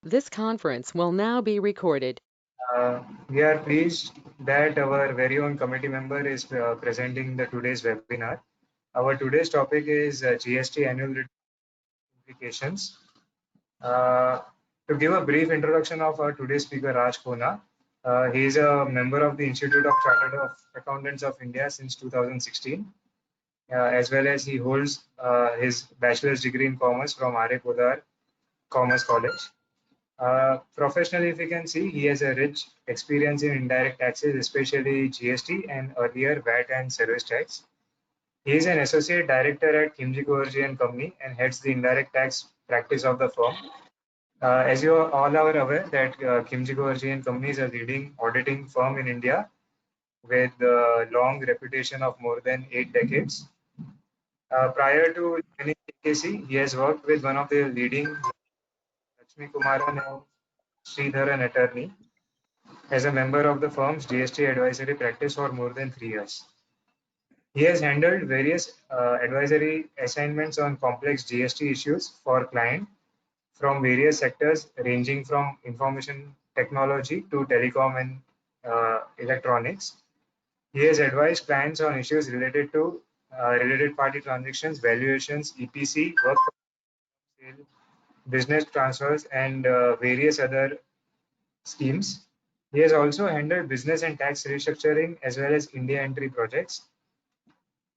This conference will now be recorded. We are pleased that our very own committee member is presenting the today's webinar. Our today's topic is GST annual return implications. Uh, to give a brief introduction of our today's speaker, Raj Kona, he is a member of the Institute of Chartered of Accountants of India since 2016, as well as he holds his bachelor's degree in commerce from R.A. Podar Commerce College. Professionally, if you can see, he has a rich experience in indirect taxes, especially GST and earlier VAT and service tax. He is an associate director at Kimji Koerji and Company and heads the indirect tax practice of the firm. As you all are aware, that Kimji Koerji and Company is a leading auditing firm in India with a long reputation of more than 8 decades. Prior to joining KKC, he has worked with one of the leading Lakshmi Kumaran and Sridharan attorney as a member of the firm's GST advisory practice for more than 3 years. He has handled various advisory assignments on complex GST issues for clients from various sectors ranging from information technology to telecom and electronics. He has advised clients on issues related to related party transactions, valuations, EPC, work sale, business transfers, and various other schemes. He has also handled business and tax restructuring as well as India entry projects.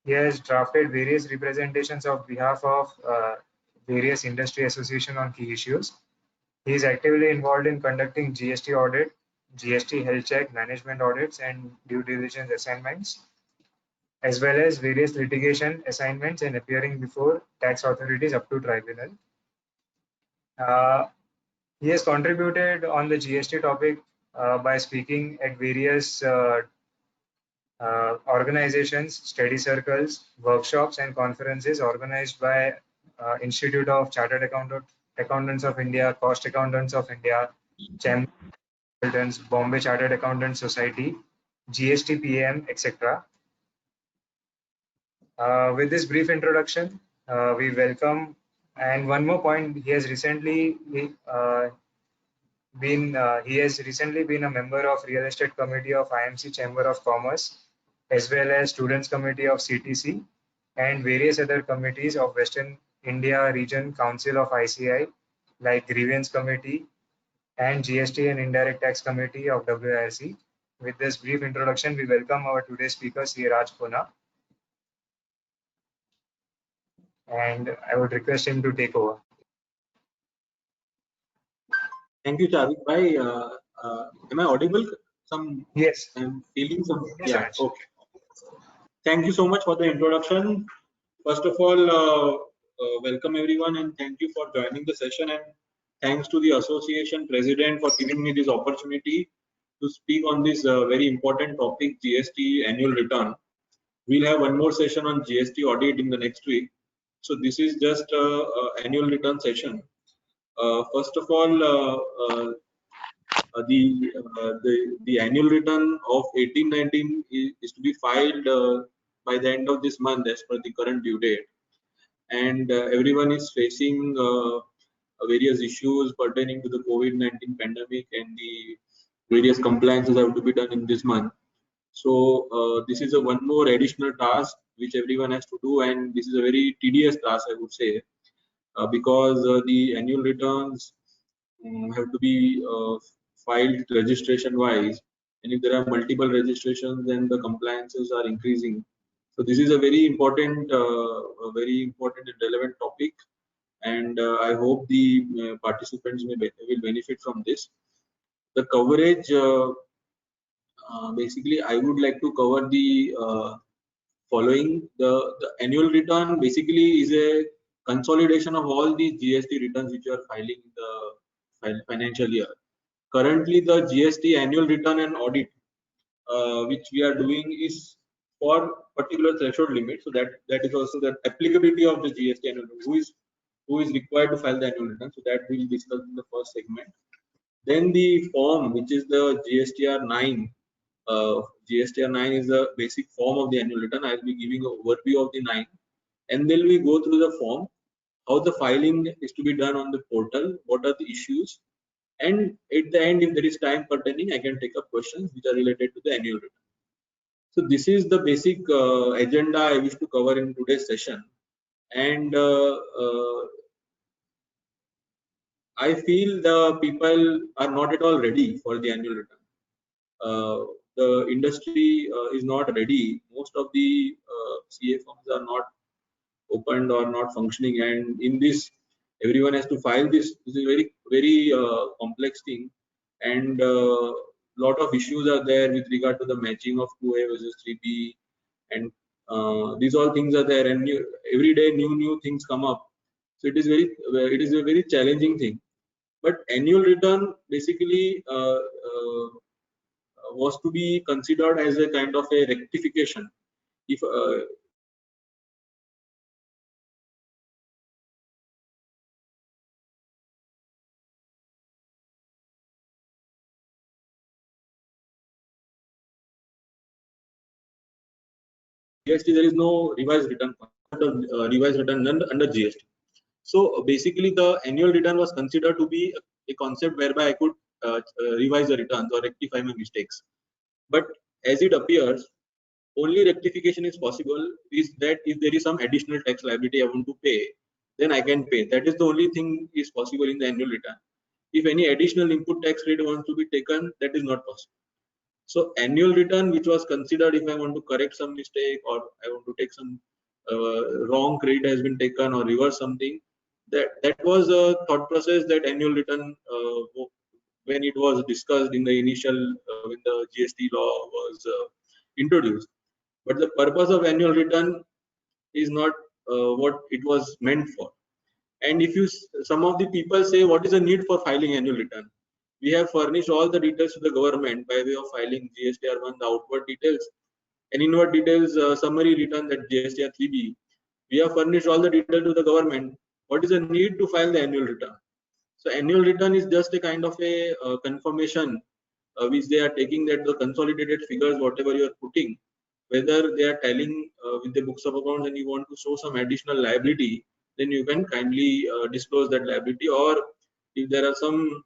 He has drafted various representations on behalf of various industry associations on key issues. He is actively involved in conducting GST audit, GST health check, management audits, and due diligence assignments, as well as various litigation assignments and appearing before tax authorities up to tribunal. Uh, he has contributed on the GST topic by speaking at various organizations, study circles, workshops, and conferences organized by Institute of Chartered Accountants of India, Cost Accountants of India, Chamber of Accountants, Bombay Chartered Accountants Society, GSTPM, etc. With this brief introduction, we welcome. And one more point, he has recently been a member of Real Estate Committee of IMC Chamber of Commerce, as well as Students Committee of CTC, and various other committees of Western India Region Council of ICI, like Grievance Committee and GST and Indirect Tax Committee of WIRC. With this brief introduction, we welcome our today's speaker, C. Raj Kona, and I would request him to take over. Thank you, Javik bhai. Am I audible? Yes. I'm feeling some. Yes, Yeah. Raj. Okay. Thank you so much for the introduction. First of all, welcome everyone and thank you for joining the session, and thanks to the association president for giving me this opportunity to speak on this very important topic, GST annual return. We'll have one more session on GST audit in the next week. So this is just annual return session. First of all, the annual return of 1819 is to be filed by the end of this month as per the current due date, and everyone is facing various issues pertaining to the COVID-19 pandemic, and the various compliances have to be done in this month. So this is a one more additional task which everyone has to do, and this is a very tedious task, I would say, because the annual returns have to be filed registration wise, and if there are multiple registrations, then the compliances are increasing. So this is a very important and relevant topic, and I hope the participants will benefit from this. The coverage, basically I would like to cover the following. The annual return basically is a consolidation of all the GST returns which you are filing in the financial year. Currently, the GST annual return and audit which we are doing is for particular threshold limit. So that is also the applicability of the GST annual return. Who is required to file the annual return? So that we'll discuss in the first segment. Then the form, which is the GSTR 9. GSTR 9 is the basic form of the annual return. I will be giving an overview of the 9, and then we go through the form, how the filing is to be done on the portal, what are the issues, And at the end, if there is time pertaining, I can take up questions which are related to the annual return. So this is the basic agenda I wish to cover in today's session. And I feel the people are not at all ready for the annual return. The industry is not ready. Most of the CA firms are not opened or not functioning, and in this, everyone has to file this. This is very complex thing, and lot of issues are there with regard to the matching of 2A versus 3B, and these all things are there, and every day new things come up. So it is a very challenging thing. But annual return basically was to be considered as a kind of a rectification. If GST, there is no revised return, revised return under GST. So basically, the annual return was considered to be a concept whereby I could revise the returns or rectify my mistakes. But as it appears, only rectification is possible is that if there is some additional tax liability I want to pay, then I can pay. That is the only thing is possible in the annual return. If any additional input tax rate wants to be taken, that is not possible. So annual return, which was considered if I want to correct some mistake or I want to take some wrong credit has been taken or reverse something, that was a thought process that annual return when it was discussed in the initial when the GST law was introduced. But the purpose of annual return is not what it was meant for. And if you some of the people say, what is the need for filing annual return? We have furnished all the details to the government by way of filing GSTR1, the outward details, and inward details summary return that GSTR 3B. We have furnished all the details to the government. What is the need to file the annual return? So annual return is just a kind of a confirmation which they are taking that the consolidated figures, whatever you are putting, whether they are telling with the books of accounts and you want to show some additional liability, then you can kindly disclose that liability, or if there are some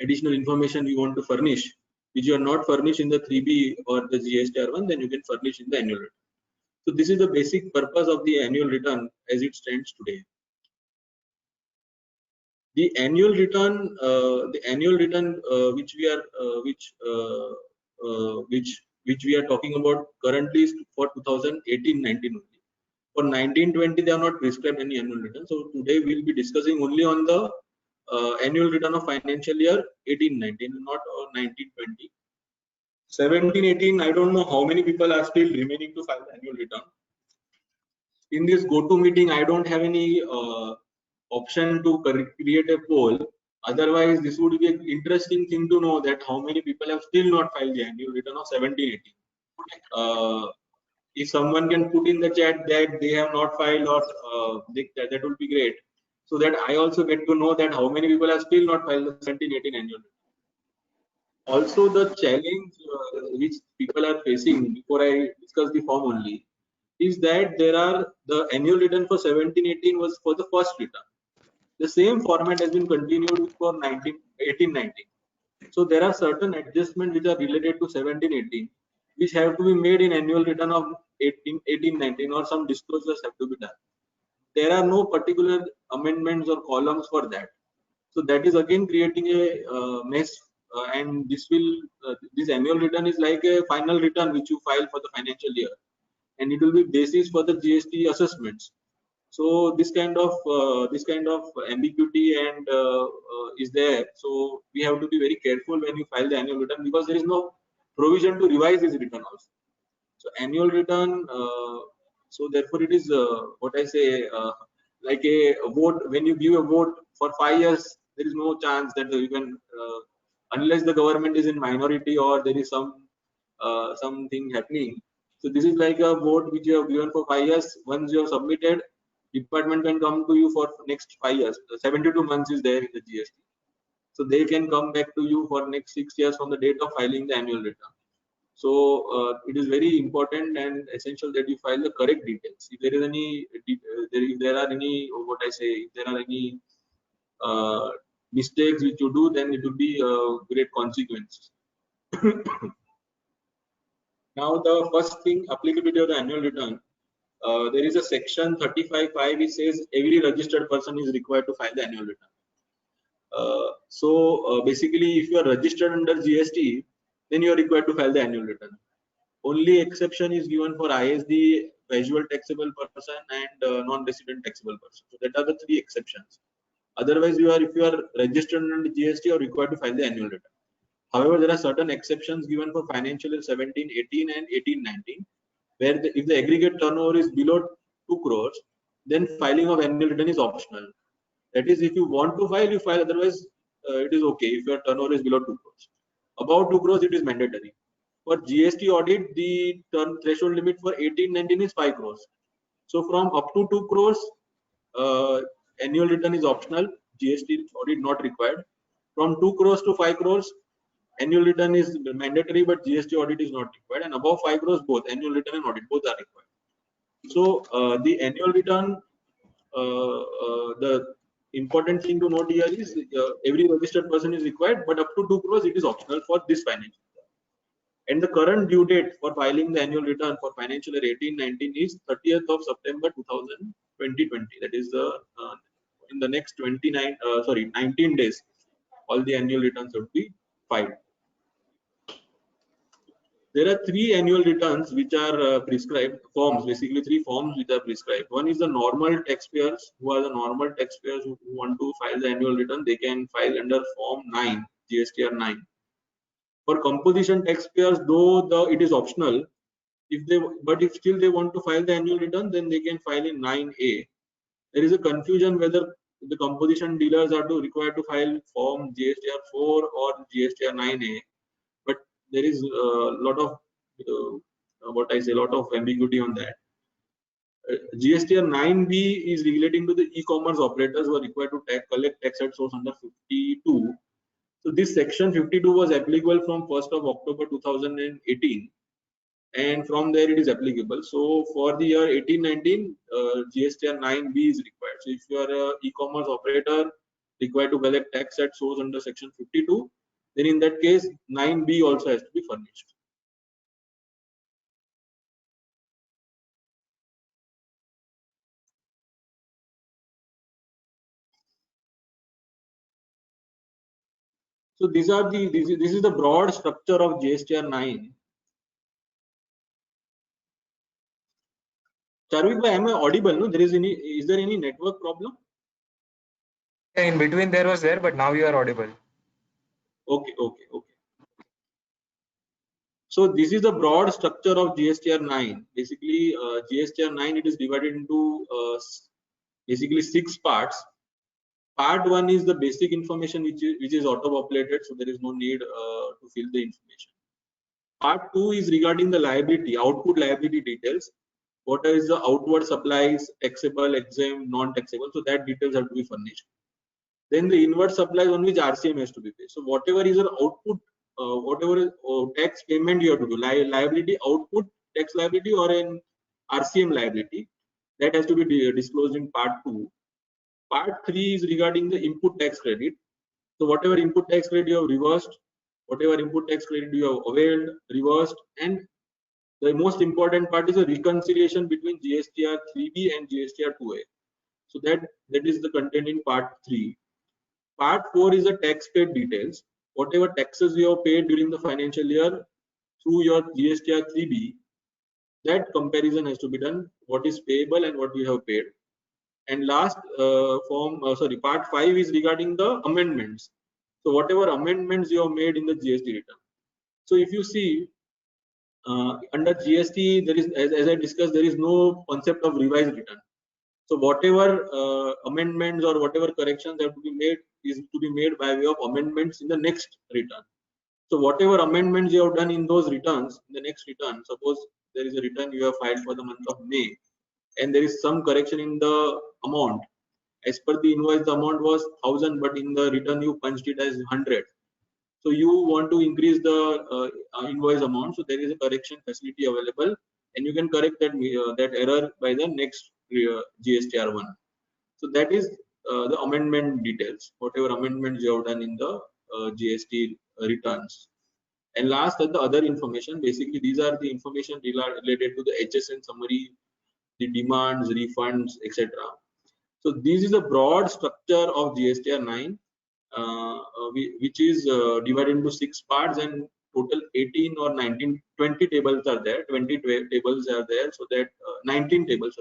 additional information you want to furnish which you are not furnished in the 3B or the GSTR1, then you can furnish in the annual return. So this is the basic purpose of the annual return as it stands today. The annual return which we are which we are talking about currently is for 2018-19 only. For 19-20 they are not prescribed any annual return. So today we will be discussing only on the annual return of financial year 18-19, not 19-20. 17-18, I don't know how many people are still remaining to file the annual return. In this go-to meeting, I don't have any option to create a poll. Otherwise, this would be an interesting thing to know that how many people have still not filed the annual return of 17-18. If someone can put in the chat that they have not filed, or that would be great, so that I also get to know that how many people have still not filed the 17-18 annual return. Also, the challenge which people are facing, before I discuss the form only, is that there are the annual return for 17-18 was for the first return. The same format has been continued for 18-19. So there are certain adjustments which are related to 17-18, which have to be made in annual return of 18-19, or some disclosures have to be done. There are no particular amendments or columns for that. So that is again creating a mess, and this annual return is like a final return which you file for the financial year, and it will be basis for the GST assessments. So this kind of ambiguity and is there. So we have to be very careful when you file the annual return, because there is no provision to revise this return also. So annual return, so therefore it is what I say, like a vote. When you give a vote for 5 years, there is no chance that you can, unless the government is in minority or there is something happening. So this is like a vote which you have given for 5 years. Once you have submitted, department can come to you for next 5 years. 72 months is there in the GST. So they can come back to you for next 6 years from the date of filing the annual return. So it is very important and essential that you file the correct details. If there is any, if there are any, what I say, if there are any mistakes which you do, then it will be great consequences. Now, the first thing, applicability of the annual return. There is a section 35(5). It says every registered person is required to file the annual return. Basically, if you are registered under GST, then you are required to file the annual return. Only exception is given for ISD, visual taxable person, and non-resident taxable person. So that are the three exceptions. Otherwise, if you are registered under GST, you are required to file the annual return. However, there are certain exceptions given for financial year 17-18 and 18-19, where if the aggregate turnover is below 2 crores, then filing of annual return is optional. That is, if you want to file, you file. Otherwise, it is okay if your turnover is below 2 crores. Above 2 crores, it is mandatory. For GST audit, the threshold limit for 18-19 is 5 crores. So from up to 2 crores, annual return is optional. GST audit not required. From 2 crores to 5 crores, annual return is mandatory, but GST audit is not required. And above 5 crores, both annual return and audit both are required. So the annual return, the important thing to note here is every registered person is required, but up to 2 crores it is optional for this financial year. And the current due date for filing the annual return for financial year 18-19 is 30th of September 2020. That is in the next 19 days, all the annual returns will be filed. There are 3 annual returns which are prescribed, forms, basically 3 forms which are prescribed. One is the normal taxpayers, who are the normal taxpayers who want to file the annual return. They can file under Form 9, GSTR 9. For composition taxpayers, though it is optional, if still they want to file the annual return, then they can file in 9A. There is a confusion whether the composition dealers are required to file Form GSTR 4 or GSTR 9A. But there is a lot of lot of ambiguity on that. GSTR 9B is relating to the e-commerce operators who are required to collect tax at source under 52. So this section 52 was applicable from 1st of October 2018, and from there it is applicable. So for the year 18-19, GSTR 9B is required. So if you are an e-commerce operator required to collect tax at source under section 52, then in that case 9B also has to be furnished. So this is the broad structure of GSTR 9. Charvik, am I audible? No, is there any network problem? In between there was there, but now you are audible. Okay. So this is the broad structure of GSTR 9. Basically, GSTR 9, it is divided into basically 6 parts. Part 1 is the basic information which is auto-populated, so there is no need to fill the information. Part 2 is regarding the liability, output liability details. What is the outward supplies, taxable, exempt, non-taxable? So that details have to be furnished. Then the inward supplies on which RCM has to be paid. So whatever is your output, whatever tax payment you have to do, liability, output tax liability or an RCM liability, that has to be disclosed in part 2. Part 3 is regarding the input tax credit. So whatever input tax credit you have reversed, whatever input tax credit you have availed, reversed, and the most important part is a reconciliation between GSTR 3B and GSTR 2A. So that is the content in part 3. Part 4 is the tax paid details. Whatever taxes you have paid during the financial year through your GSTR 3B, that comparison has to be done, what is payable and what you have paid. And last part 5 is regarding the amendments. So whatever amendments you have made in the GST return. So if you see under GST, there is, as I discussed, there is no concept of revised return. So whatever amendments or whatever corrections have to be made is to be made by way of amendments in the next return. So whatever amendments you have done in those returns, in the next return, suppose there is a return you have filed for the month of May, and there is some correction in the amount. As per the invoice, the amount was 1000, but in the return you punched it as 100. So you want to increase the invoice amount. So there is a correction facility available, and you can correct that error by the next GSTR 1. So that is the amendment details, whatever amendments you have done in the GST returns. And last are the other information. Basically, these are the information related to the HSN summary, the demands, refunds, etc. So this is a broad structure of GSTR 9, which is divided into 6 parts, and total 18 or 19, 20 tables are there. 20 tables are there, so that 19 tables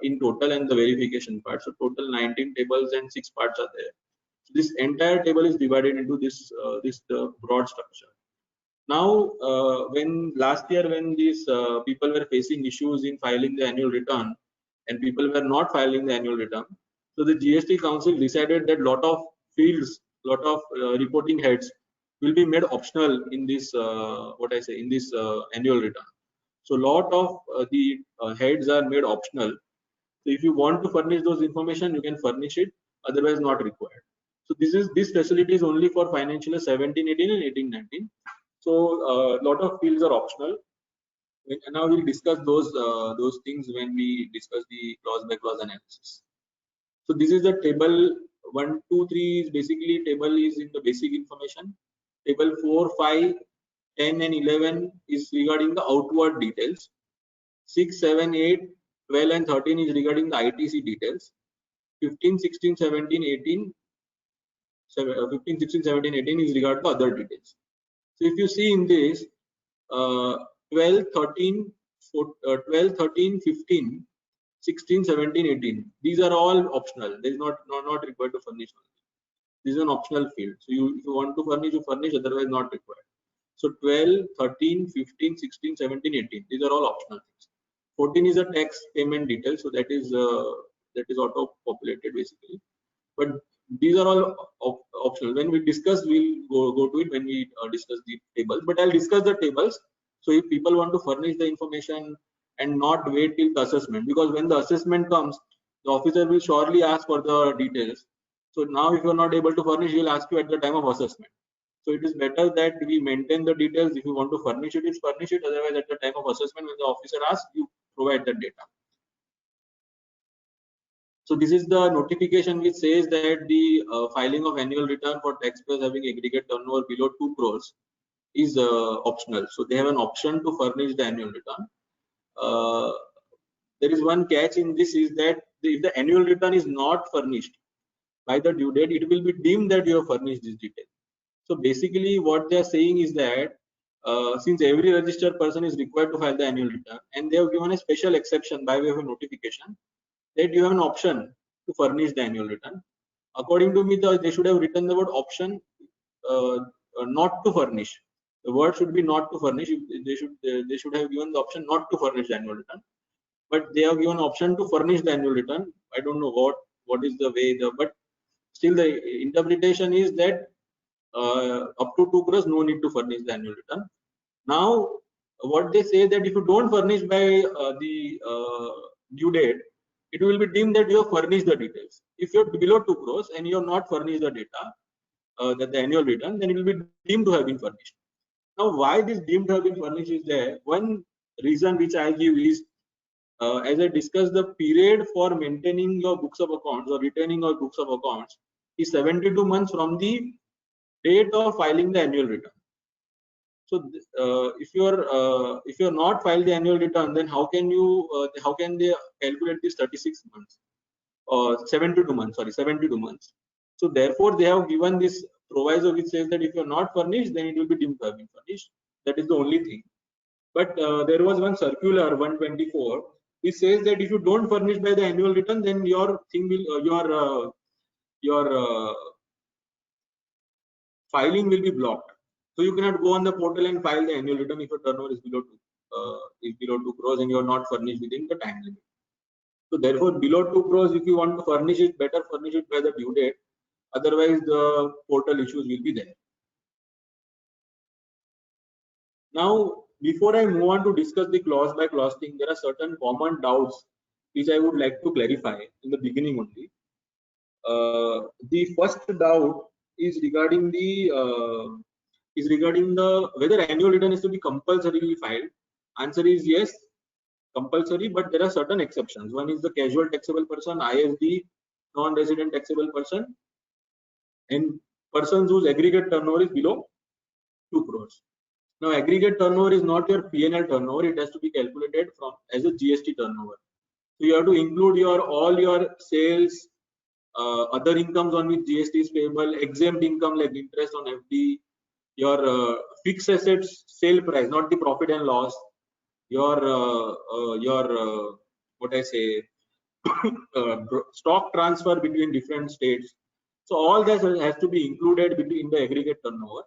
in total, and the verification part. So total 19 tables and 6 parts are there. So this entire table is divided into this broad structure. Now, when last year, when these people were facing issues in filing the annual return, and people were not filing the annual return, so the GST Council decided that lot of fields, lot of reporting heads will be made optional in this annual return. So lot of the heads are made optional. So if you want to furnish those information, you can furnish it, otherwise not required. So this facility is only for financial year 17-18 and 18-19. So a lot of fields are optional. And now we'll discuss those things when we discuss the clause by clause analysis. So this is the table 1, 2, 3 is basically table is in the basic information. Table 4, 5, 10 and 11 is regarding the outward details. 6, 7, 8, 12 and 13 is regarding the ITC details. 15, 16, 17, 18, 15, 16, 17, 18 is regarding the other details. So if you see in this 12, 13, 15, 16, 17, 18, these are all optional. There is not required to furnish. This is an optional field. So if you want to furnish, you furnish, otherwise not required. So 12, 13, 15, 16, 17, 18, these are all optional things. 14 is a tax payment detail, so that is auto populated basically. But these are all optional. When we discuss, we'll go to it when we discuss the tables. But I'll discuss the tables. So if people want to furnish the information and not wait till the assessment, because when the assessment comes, the officer will surely ask for the details. So now if you're not able to furnish, he'll ask you at the time of assessment. So it is better that we maintain the details. If you want to furnish it, furnish it. Otherwise, at the time of assessment, when the officer asks, you provide the data. So this is the notification which says that the filing of annual return for taxpayers having aggregate turnover below 2 crores is optional. So they have an option to furnish the annual return. There is one catch in this, is that if the annual return is not furnished by the due date, it will be deemed that you have furnished this detail. So basically what they are saying is that since every registered person is required to file the annual return, and they have given a special exception by way of a notification that you have an option to furnish the annual return. According to me, they should have written the word option, not to furnish. The word should be not to furnish. They should have given the option not to furnish the annual return, but they have given option to furnish the annual return. I don't know what is the way, but still the interpretation is that up to 2 crores, no need to furnish the annual return. Now, what they say that if you don't furnish by the due date, it will be deemed that you have furnished the details. If you're below 2 crores and you have not furnished the data, that the annual return, then it will be deemed to have been furnished. Now, why this deemed to have been furnished is there? One reason which I give is, as I discussed, the period for maintaining your books of accounts or retaining your books of accounts is 72 months from the date of filing the annual return. So if you're not filed the annual return, then how can they calculate this 36 months or 72 months? Sorry, 72 months. So therefore, they have given this proviso which says that if you're not furnished, then it will be deemed to have been furnished. That is the only thing. But there was one circular 124 which says that if you don't furnish by the annual return, then your thing will your filing will be blocked. So you cannot go on the portal and file the annual return if your turnover is below 2 crores and you are not furnished within the time limit. So therefore, below 2 crores, if you want to furnish it, better furnish it by the due date. Otherwise, the portal issues will be there. Now, before I move on to discuss the clause by clause thing, there are certain common doubts which I would like to clarify in the beginning only. The first doubt is regarding the whether annual return is to be compulsorily filed. Answer is yes. compulsory, but there are certain exceptions. One is the casual taxable person, ISD, non-resident taxable person, and persons whose aggregate turnover is below 2 crores. Now, aggregate turnover is not your P&L turnover; it has to be calculated from as a GST turnover. So you have to include all your sales, other incomes on which GST is payable, exempt income like interest on FD, your fixed assets sale price, not the profit and loss, your what I say stock transfer between different states. So all that has to be included in the aggregate turnover,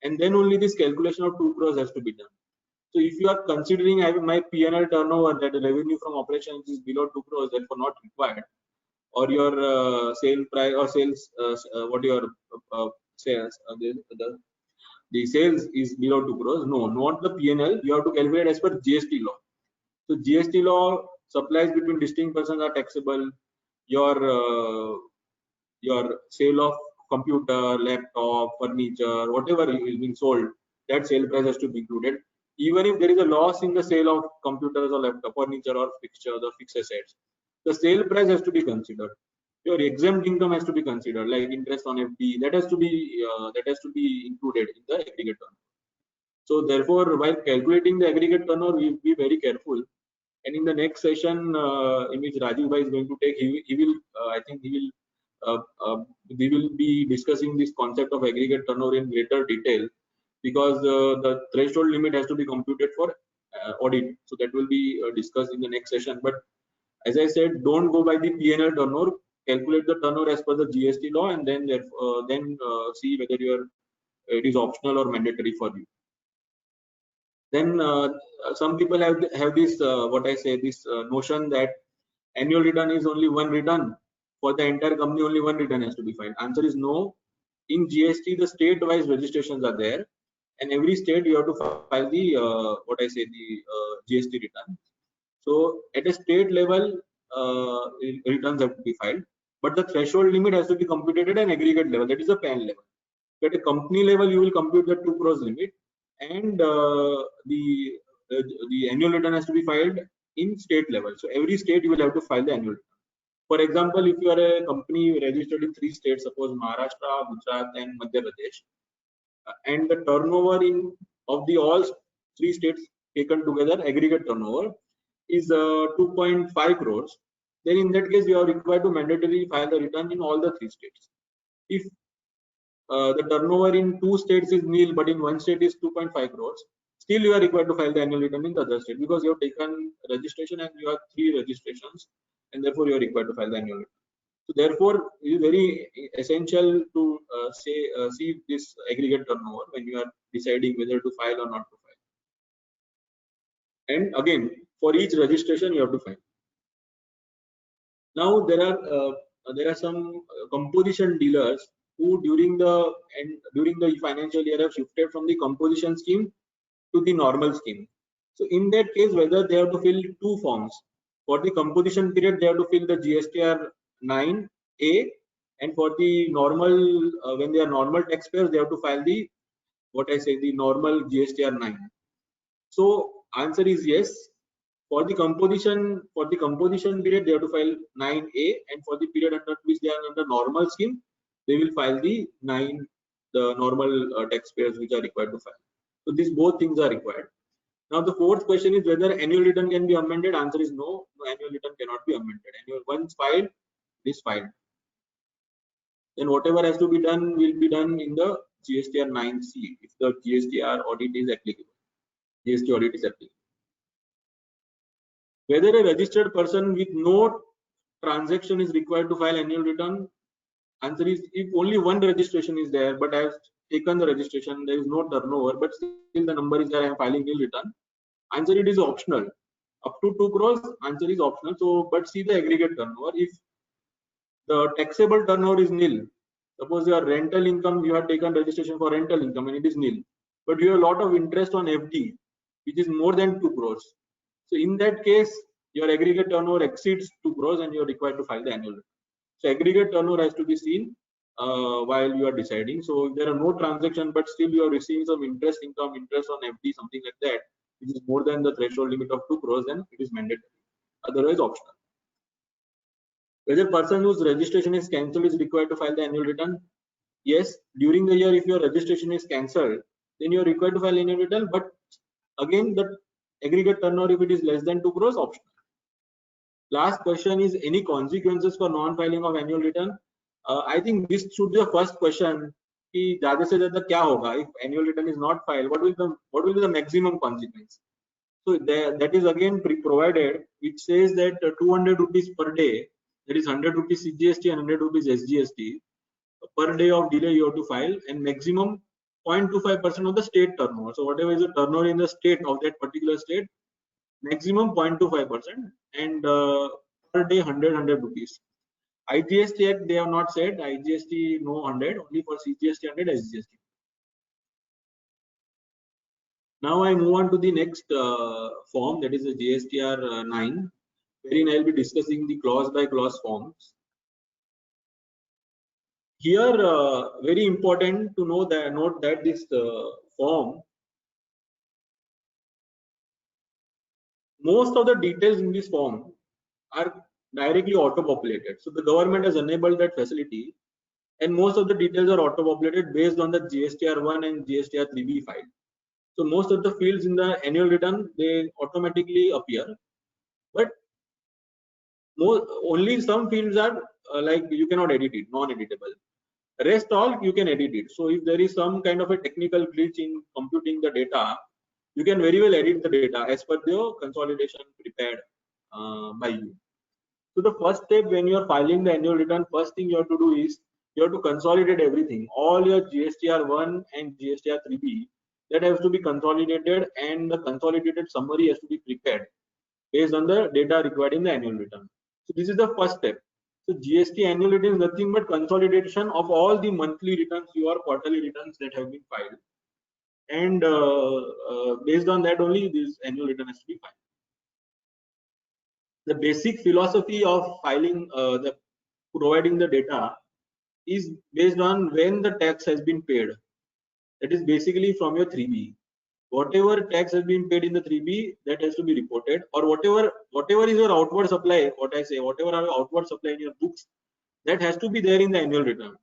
and then only this calculation of 2 crores has to be done. So if you are considering having my P&L turnover that the revenue from operations is below 2 crores, therefore not required, or your sale price or sales, what your sales, the sales is below 2 crores, no, not the P&L. You have to calculate as per GST law. So GST law, supplies between distinct persons are taxable. Your sale of computer, laptop, furniture, whatever is being sold, that sale price has to be included. Even if there is a loss in the sale of computers or laptop, furniture or fixtures or fixed assets, the sale price has to be considered. Your exempt income has to be considered, like interest on FD, that has to be included in the aggregate turnover. So therefore, while calculating the aggregate turnover, we be very careful. And in the next session, in which Rajiv Bhai is going to take, he will, I think we will be discussing this concept of aggregate turnover in greater detail, because the threshold limit has to be computed for audit. So that will be discussed in the next session. But as I said, don't go by the P&L turnover. Calculate the turnover as per the GST law, and then see whether it is optional or mandatory for you. Then some people have this what I say, this notion that annual return is only one return for the entire company. Only one return has to be filed. Answer is no. In GST, the state-wise registrations are there, and every state you have to file the what I say, the GST return. So at a state level, returns have to be filed, but the threshold limit has to be computed at an aggregate level. That is a PAN level. So at a company level, you will compute the 2 crores limit, and the annual return has to be filed in state level. So every state you will have to file the annual return. For example, if you are a company registered in 3 states, suppose Maharashtra, Gujarat, and Madhya Pradesh, and the turnover of the all 3 states taken together, aggregate turnover is 2.5 crores, then in that case you are required to mandatorily file the return in all the 3 states. If the turnover in 2 states is nil, but in 1 state is 2.5 crores, still you are required to file the annual return in the other state, because you have taken registration and you have 3 registrations, and therefore you are required to file the annual return. So therefore, it is very essential to see this aggregate turnover when you are deciding whether to file or not to file. And again, for each registration you have to file. Now there are some composition dealers who during the financial year have shifted from the composition scheme to the normal scheme. So in that case, whether they have to fill 2 forms. For the composition period, they have to fill the GSTR 9A, and for the normal, when they are normal taxpayers, they have to file the the normal GSTR 9. So answer is yes. For the composition period, they have to file 9A, and for the period under which they are under normal scheme, they will file the normal taxpayers which are required to file. So these both things are required. Now the 4th question is whether annual return can be amended. Answer is no. Annual return cannot be amended. Annual once filed, is filed. Then whatever has to be done will be done in the GSTR 9C if the GSTR audit is applicable. GST audit is applicable. Whether a registered person with no transaction is required to file annual return. Answer is if only one registration is there, but I have taken the registration, there is no turnover, but still the number is there, I am filing nil return. Answer, it is optional. Up to 2 crores, answer is optional. So, but see the aggregate turnover. If the taxable turnover is nil, suppose your rental income, you have taken registration for rental income and it is nil, but you have a lot of interest on FD, which is more than 2 crores. So in that case, your aggregate turnover exceeds 2 crores and you are required to file the annual return. So aggregate turnover has to be seen while you are deciding. So if there are no transaction, but still you are receiving some interest income, interest on FD, something like that, which is more than the threshold limit of 2 crores, then it is mandatory. Otherwise, optional. Whether person whose registration is cancelled is required to file the annual return? Yes, during the year, if your registration is cancelled, then you are required to file annual return. But again, the aggregate turnover, if it is less than 2 crores, optional. Last question is, any consequences for non-filing of annual return? I think this should be the first question. कि ज़्यादा से ज़्यादा क्या होगा if annual return is not filed? What will be the maximum consequence? So that is again provided, which says that 200 rupees per day, that is 100 rupees CGST and 100 rupees SGST per day of delay you have to file, and maximum 0.25% of the state turnover. So whatever is the turnover in the state of that particular state, maximum 0.25%, and per day 100 rupees. IGST Act, they have not said. IGST no 100, only for CGST 100, SGST. Now I move on to the next form, that is the GSTR 9, wherein I will be discussing the clause by clause forms. Here, very important to note that this form, most of the details in this form are directly auto-populated. So the government has enabled that facility, and most of the details are auto-populated based on the GSTR 1 and GSTR 3B file. So most of the fields in the annual return, they automatically appear, but only some fields are like you cannot edit it, non-editable. Rest all you can edit it. So if there is some kind of a technical glitch in computing the data, you can very well edit the data as per the consolidation prepared by you. So the first step when you are filing the annual return, first thing you have to do is you have to consolidate everything. All your GSTR 1 and GSTR 3B, that has to be consolidated, and the consolidated summary has to be prepared based on the data required in the annual return. So this is the first step. So GST annual return is nothing but consolidation of all the monthly returns, your quarterly returns that have been filed, and based on that only this annual return has to be filed. The basic philosophy of filing, providing the data is based on when the tax has been paid. That is basically from your 3B. Whatever tax has been paid in the 3B, that has to be reported, or whatever is your outward supply, whatever are outward supply in your books, that has to be there in the annual return.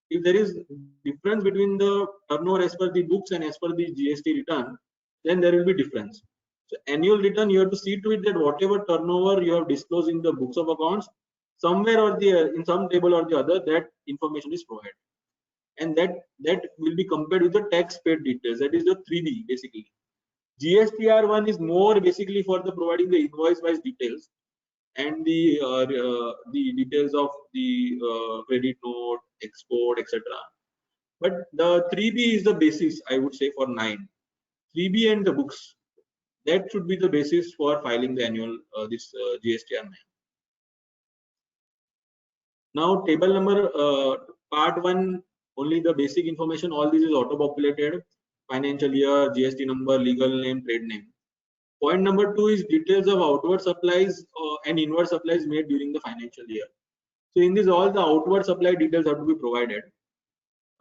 If there is difference between the turnover as per the books and as per the GST return, then there will be difference. So annual return, you have to see to it that whatever turnover you have disclosed in the books of accounts, somewhere or in some table or the other, that information is provided, and that will be compared with the tax paid details. That is the 3B basically. GSTR 1 is more basically for the providing the invoice wise details and the details of the credit note, export, etc. But the 3B is the basis, I would say, for 9. 3B and the books, that should be the basis for filing the annual GSTR 9. Now table number part 1, only the basic information. All this is auto-populated: financial year, GST number, legal name, trade name. Point number 2 is details of outward supplies and inward supplies made during the financial year. So in this, all the outward supply details have to be provided,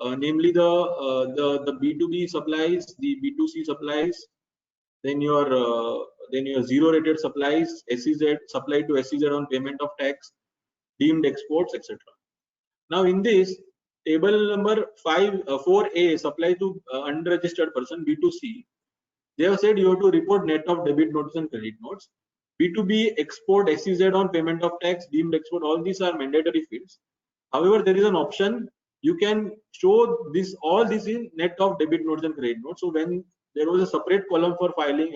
namely the B2B supplies, the B2C supplies, then your zero rated supplies, SEZ supply to SEZ on payment of tax, deemed exports, etc. Now in this table number 4A, supply to unregistered person, B2C, they have said you have to report net of debit notes and credit notes. B2B, export, SEZ on payment of tax, deemed export, all these are mandatory fields. However, there is an option, you can show this all this in net of debit notes and credit notes. So when there was a separate column for filing,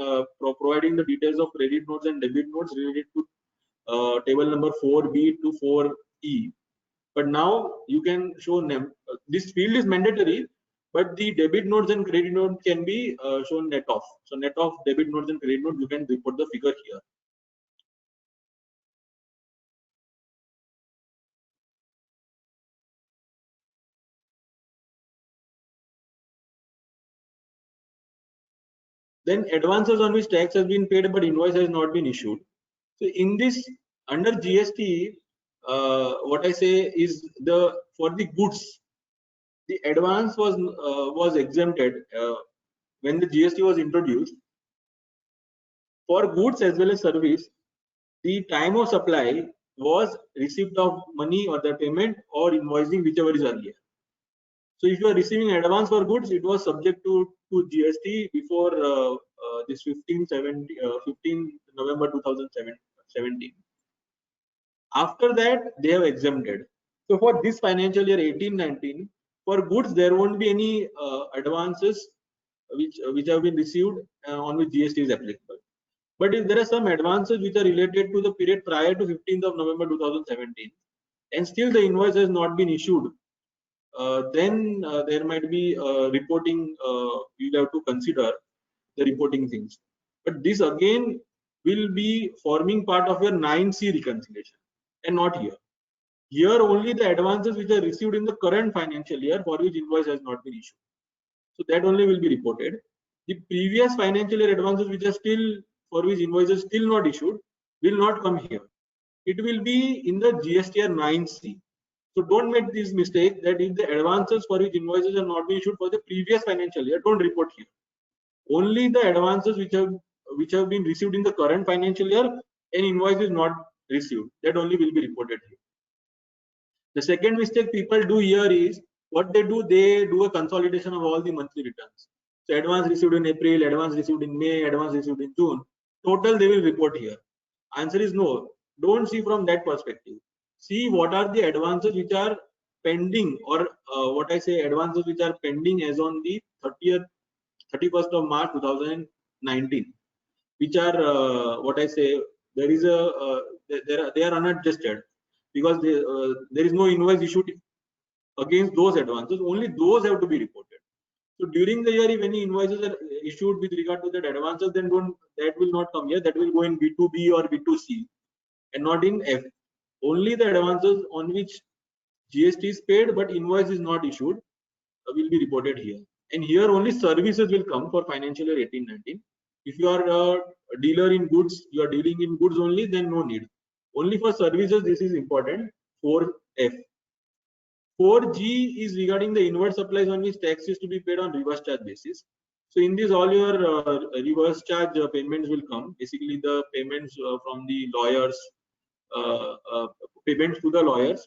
providing the details of credit notes and debit notes related to table number 4B to 4E. But now you can show them. This field is mandatory, but the debit notes and credit notes can be shown net off. So net of debit notes and credit notes, you can report the figure here. Then advances on which tax has been paid but invoice has not been issued. So in this, under GST, what I say is for the goods, the advance was exempted when the GST was introduced. For goods as well as service, the time of supply was receipt of money or the payment or invoicing, whichever is earlier. So if you are receiving advance for goods, it was subject to GST before this 15 November 2017. After that, they have exempted. So for this financial year 18-19, for goods there won't be any advances which have been received on which GST is applicable. But if there are some advances which are related to the period prior to 15th of November 2017, and still the invoice has not been issued, then there might be reporting. You'll have to consider the reporting things. But this again will be forming part of your 9C reconciliation, and not here. Here only the advances which are received in the current financial year for which invoice has not been issued. So that only will be reported. The previous financial year advances which are still for which invoices still not issued will not come here. It will be in the GSTR 9C. So don't make this mistake that if the advances for which invoices are not been issued for the previous financial year, don't report here. Only the advances which have been received in the current financial year and invoice is not received, that only will be reported here. The second mistake people do here is what they do a consolidation of all the monthly returns. So advance received in April, advance received in May, advance received in June. Total they will report here. Answer is no. Don't see from that perspective. See what are the advances which are pending, or what I say advances which are pending as on the 31st of March 2019, which are what I say there is a they are unadjusted because there is no invoice issued against those advances. Only those have to be reported. So during the year, if any invoices are issued with regard to that advances, then that will not come here. That will go in B2B or B2C and not in F. Only the advances on which GST is paid but invoice is not issued will be reported here. And here only services will come for financial year 18-19. If you are a dealer in goods, you are dealing in goods only, then no need. Only for services, this is important. 4F. 4G is regarding the inward supplies on which tax is to be paid on reverse charge basis. So in this, all your reverse charge payments will come. Basically, the payments from the lawyers, payments to the lawyers,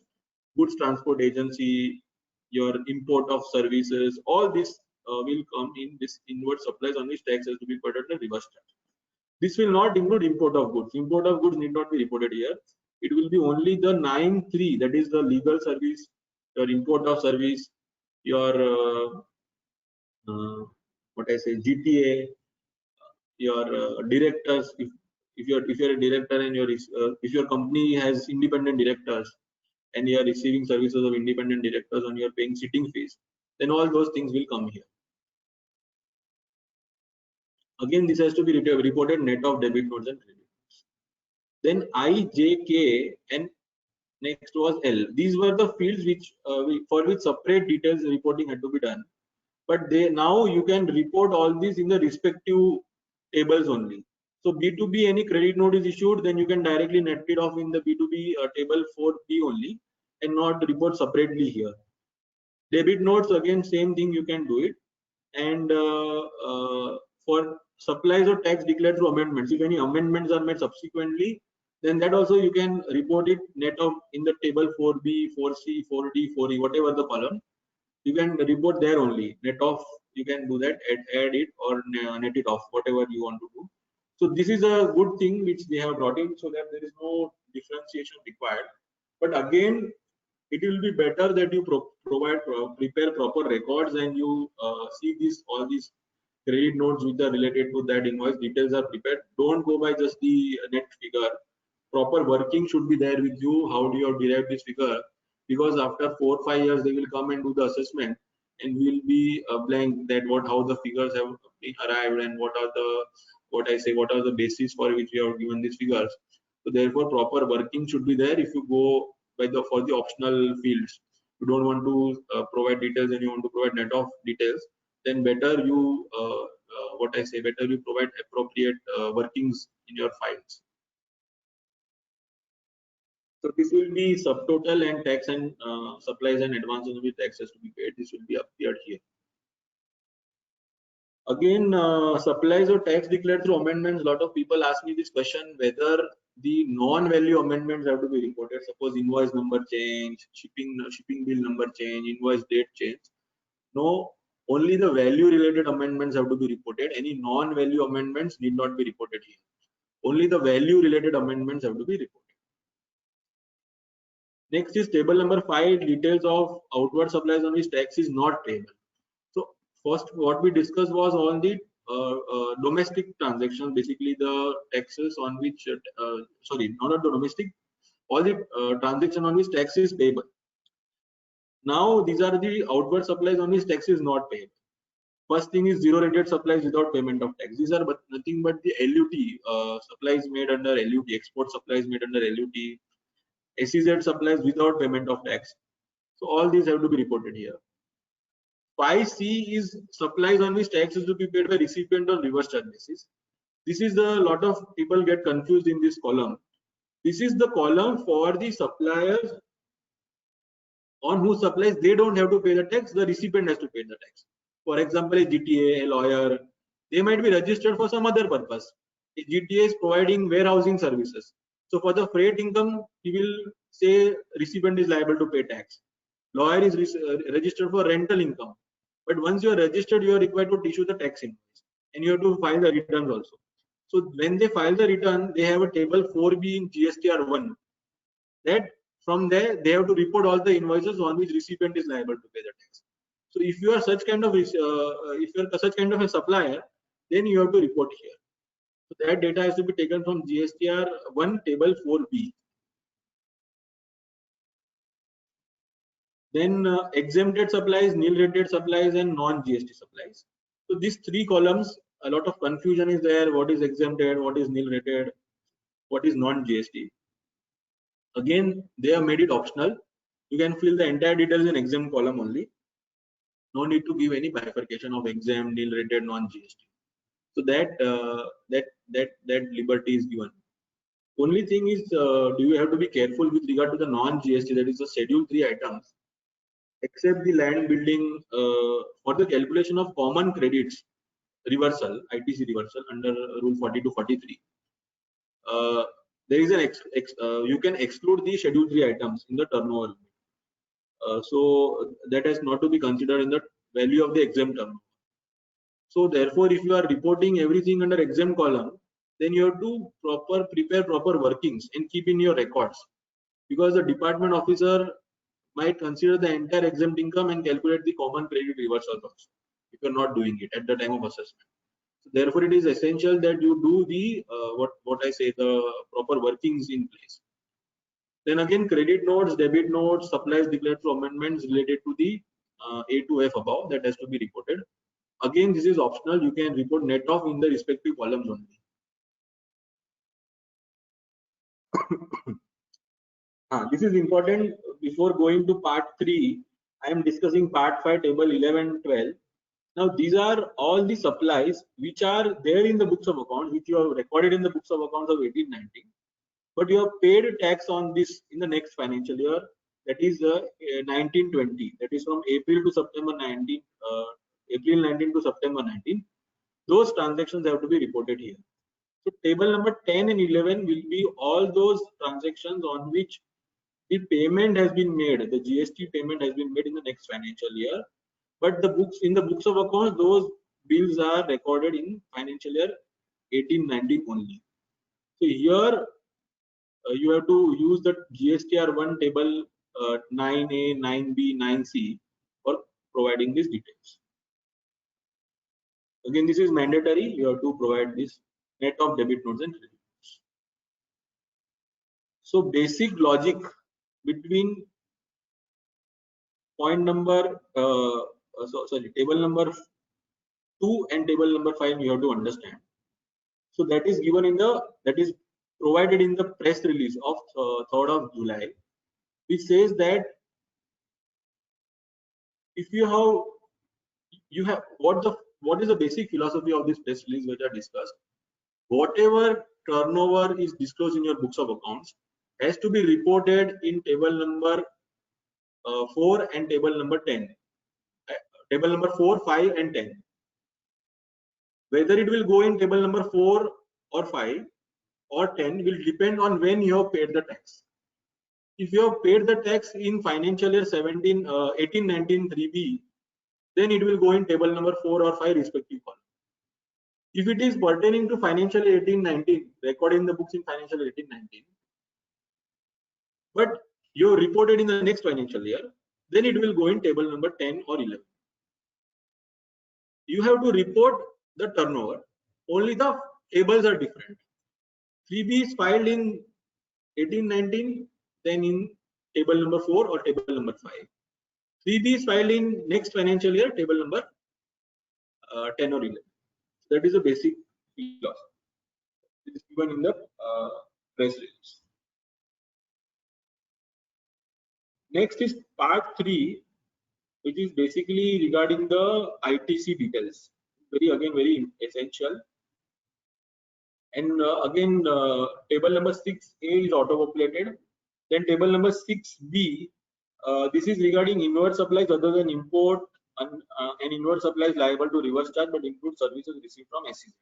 goods transport agency, your import of services, all this will come in this inward supplies on which tax has to be paid on the reverse charge. This will not include import of goods. Import of goods need not be reported here. It will be only the 9(3), that is the legal service, your import of service, your what I say GTA, your directors. If you're a director and if your company has independent directors and you are receiving services of independent directors and you are paying sitting fees, then all those things will come here. Again, this has to be reported net of debit notes and credit notes. Then I, J, K, and next was L. These were the fields which for which separate details reporting had to be done. But now you can report all these in the respective tables only. So B2B, any credit note is issued, then you can directly net it off in the B2B table 4B only and not report separately here. Debit notes, again, same thing, you can do it. And for supplies or tax declared through amendments, if any amendments are made subsequently, then that also you can report it net of in the table 4B, 4C, 4D, 4E, whatever the column. You can report there only, net off, you can do that, add it or net it off, whatever you want to do. So this is a good thing which they have brought in so that there is no differentiation required. But again, it will be better that you prepare proper records and you see all these credit notes which are related to that invoice details are prepared. Don't go by just the net figure. Proper working should be there with you. How do you derive this figure? Because after 4 or 5 years they will come and do the assessment and will be blank that how the figures have been arrived and what are the basis for which we have given these figures. So therefore proper working should be there. If you go by for the optional fields, you don't want to provide details and you want to provide net of details, then better you better you provide appropriate workings in your files. So this will be subtotal and tax and supplies and advances with taxes to be paid. This will be appeared here. Again, supplies or tax declared through amendments. A lot of people ask me this question whether the non-value amendments have to be reported. Suppose invoice number change, shipping bill number change, invoice date change. No, only the value-related amendments have to be reported. Any non-value amendments need not be reported here. Only the value-related amendments have to be reported. Next is table number 5, details of outward supplies on which tax is not payable. So first, what we discussed was all the domestic transactions, basically the taxes on which, sorry, not the domestic, all the transactions on which tax is payable. Now these are the outward supplies on which tax is not payable. First thing is zero rated supplies without payment of tax. These are nothing but the LUT supplies made under LUT, export supplies made under LUT, SEZ supplies without payment of tax. So all these have to be reported here. 5C is supplies on which tax is to be paid by recipient on reverse charge basis. This is a lot of people get confused in this column. This is the column for the suppliers on whose supplies they don't have to pay the tax, the recipient has to pay the tax. For example, a GTA, a lawyer, they might be registered for some other purpose. A GTA is providing warehousing services. So for the freight income, he will say recipient is liable to pay tax. Lawyer is registered for rental income. But once you are registered, you are required to issue the tax invoice and you have to file the returns also. So when they file the return, they have a table 4B in GSTR1 that from there they have to report all the invoices on which recipient is liable to pay the tax. So if you are such kind of a supplier, then you have to report here. So that data has to be taken from GSTR1 table 4B. Then exempted supplies, nil rated supplies, and non-GST supplies. So these 3 columns, a lot of confusion is there. What is exempted? What is nil rated? What is non-GST? Again, they have made it optional. You can fill the entire details in exempt column only. No need to give any bifurcation of exempt, nil rated, non-GST. So that liberty is given. Only thing is, do you have to be careful with regard to the non-GST, that is the schedule 3 items, except the land building for the calculation of common credits reversal, ITC reversal under rule 40 to 43. There is an you can exclude the schedule 3 items in the turnover. So that has not to be considered in the value of the exempt turnover. So therefore, if you are reporting everything under exempt column, then you have to prepare proper workings and keep in your records, because the department officer might consider the entire exempt income and calculate the common credit reversal also if you are not doing it at the time of assessment. So therefore, it is essential that you do the what I say, the proper workings in place. Then again, credit notes, debit notes, supplies declared through amendments related to the A to F above, that has to be reported. Again, this is optional. You can report net off in the respective columns only. This is important. Before going to part 3, I am discussing part 5, table 11, 12. Now, these are all the supplies which are there in the books of accounts, which you have recorded in the books of accounts of 18-19. But you have paid tax on this in the next financial year, that is 19-20. That is from April to September 19, April 19 to September 19. Those transactions have to be reported here. So table number 10 and 11 will be all those transactions on which the payment has been made, the GST payment has been made in the next financial year. But the books, in the books of accounts, those bills are recorded in financial year 18-19 only. So here you have to use the GSTR1 table 9A, 9B, 9C for providing these details. Again, this is mandatory. You have to provide this net of debit notes and credit notes. So basic logic between point number table number 2 and table number 5 you have to understand. So that is given in the, that is provided in the press release of 3rd of July, which says that if you have what is the basic philosophy of this press release which are discussed. Whatever turnover is disclosed in your books of accounts has to be reported in table number 4 and table number 10. Table number 4, 5 and 10. Whether it will go in table number 4 or 5 or 10 will depend on when you have paid the tax. If you have paid the tax in financial year 18-19 3B, then it will go in table number 4 or 5 respective column. If it is pertaining to financial year 18-19, recorded in the books in financial year 18-19, but you reported in the next financial year, then it will go in table number 10 or 11. You have to report the turnover, only the tables are different. 3B is filed in 18-19, then in table number 4 or table number 5. 3B is filed in next financial year, table number 10 or 11. That is a basic philosophy. It is given in the press release. Next is part 3, which is basically regarding the ITC details. Very essential. And again, table number 6A is auto-populated. Then table number 6B, this is regarding inward supplies other than import and inward supplies liable to reverse charge, but include services received from SEZ.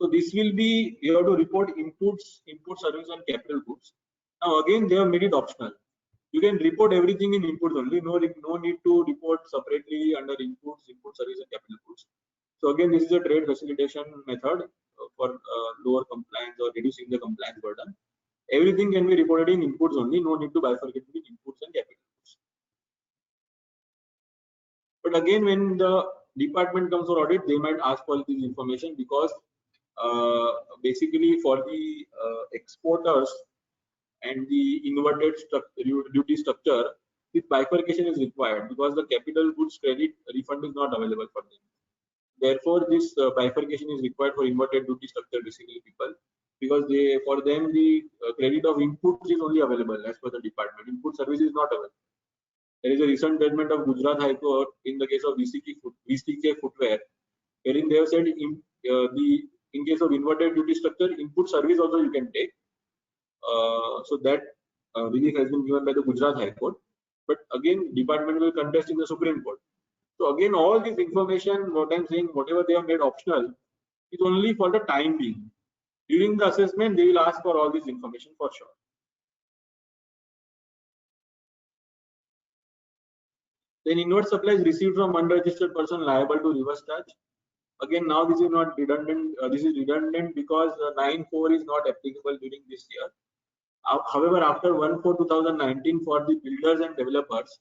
So this will be, you have to report inputs, input service and capital goods. Now again, they have made it optional. You can report everything in inputs only. No need to report separately under inputs, input service and capital goods. So again, this is a trade facilitation method for lower compliance or reducing the compliance burden. Everything can be reported in inputs only. No need to bifurcate between inputs and capital goods. But again, when the department comes for audit, they might ask for this information because basically for the exporters and the inverted duty structure, this bifurcation is required because the capital goods credit refund is not available for them. Therefore, this bifurcation is required for inverted duty structure basically people, because for them the credit of inputs is only available as per the department. Input service is not available. There is a recent judgment of Gujarat High Court in the case of VCK Footwear, wherein they have said in case of inverted duty structure, input service also you can take. So that relief has been given by the Gujarat High Court. But again, department will contest in the Supreme Court. So again, all this information, what I'm saying, whatever they have made optional, is only for the time being. During the assessment, they will ask for all this information for sure. Then inward supplies received from unregistered person liable to reverse charge. Again, now this is not redundant. This is redundant because 9(4) is not applicable during this year. However, after 1/4/2019, for the builders and developers,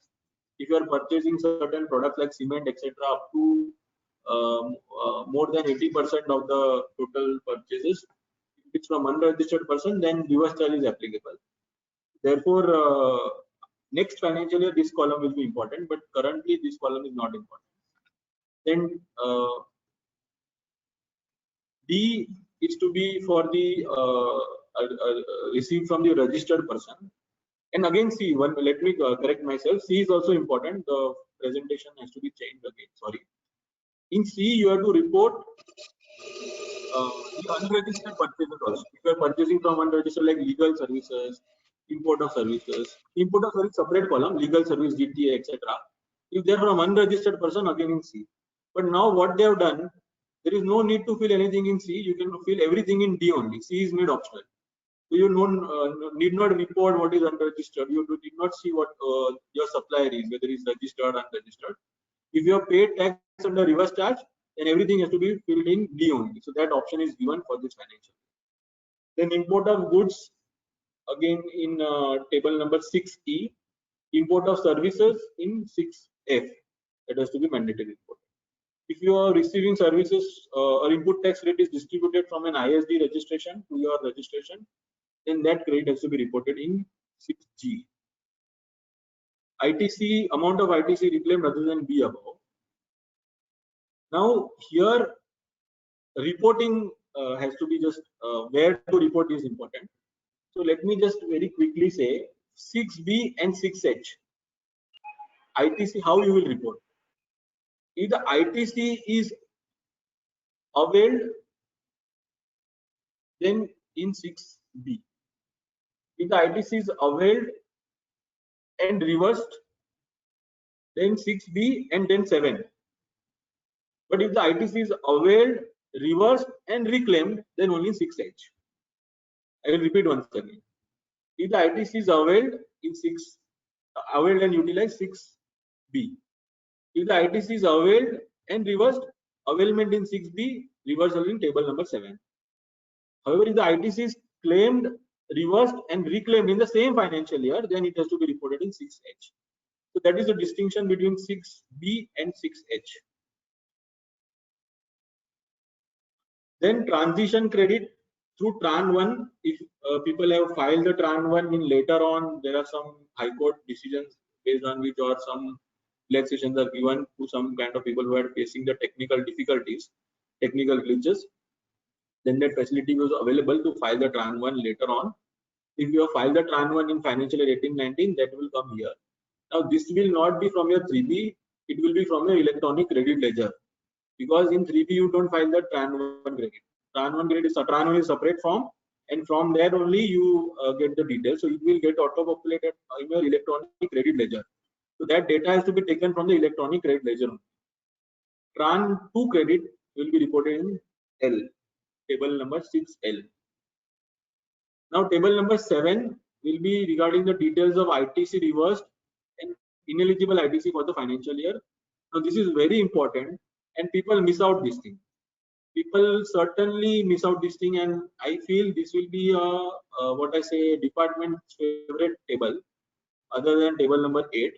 if you are purchasing certain products like cement, etc., up to more than 80% of the total purchases, if it's from unregistered person, then reverse charge is applicable. Therefore, next financial year this column will be important, but currently this column is not important. Then D is to be for the received from the registered person. And again, C, let me correct myself. C is also important. The presentation has to be changed again. Sorry. In C, you have to report the unregistered purchases also. If you are purchasing from unregistered, like legal services, import of services, separate column, legal service, GTA, etc. If they are from unregistered person, again in C. But now what they have done, there is no need to fill anything in C. You can fill everything in D only. C is made optional. So you need not report what is unregistered. You need not see what your supplier is, whether it's registered or unregistered. If you have paid tax under reverse charge, then everything has to be filled in D only. So that option is given for this financial. Then import of goods, again in table number 6E. Import of services in 6F. That has to be mandatory report. If you are receiving services or input tax rate is distributed from an ISD registration to your registration, then that credit has to be reported in 6G. ITC, amount of ITC reclaimed other than B above. Now here reporting has to be just where to report is important. So let me just very quickly say 6B and 6H. ITC, how you will report. If the ITC is availed, then in 6B. If the ITC is availed and reversed, then 6B and then 7. But if the ITC is availed, reversed, and reclaimed, then only 6H. I will repeat once again. If the ITC is availed in availed and utilized 6B. If the ITC is availed and reversed, availment in 6B, reversal in table number 7. However, if the ITC is claimed, reversed, and reclaimed in the same financial year, then it has to be reported in 6H. So that is the distinction between 6B and 6H. Then transition credit through Tran 1. If people have filed the Tran 1 in later on, there are some High Court decisions based on which or some relaxations are given to some kind of people who are facing the technical difficulties, technical glitches. Then that facility was available to file the Tran 1 later on. If you have filed the Tran 1 in financial year 18-19, that will come here. Now this will not be from your 3B, it will be from your electronic credit ledger. Because in 3B you don't file the Tran 1 credit. Tran 1 credit is Tran 1 is separate form, and from there only you get the details. So it will get auto-populated in your electronic credit ledger. So that data has to be taken from the electronic credit ledger. Tran 2 credit will be reported in L, table number 6L. Now table number 7 will be regarding the details of ITC reversed and ineligible ITC for the financial year. Now this is very important, and people miss out this thing. People certainly miss out this thing, and I feel this will be what I say department's favorite table, other than table number 8,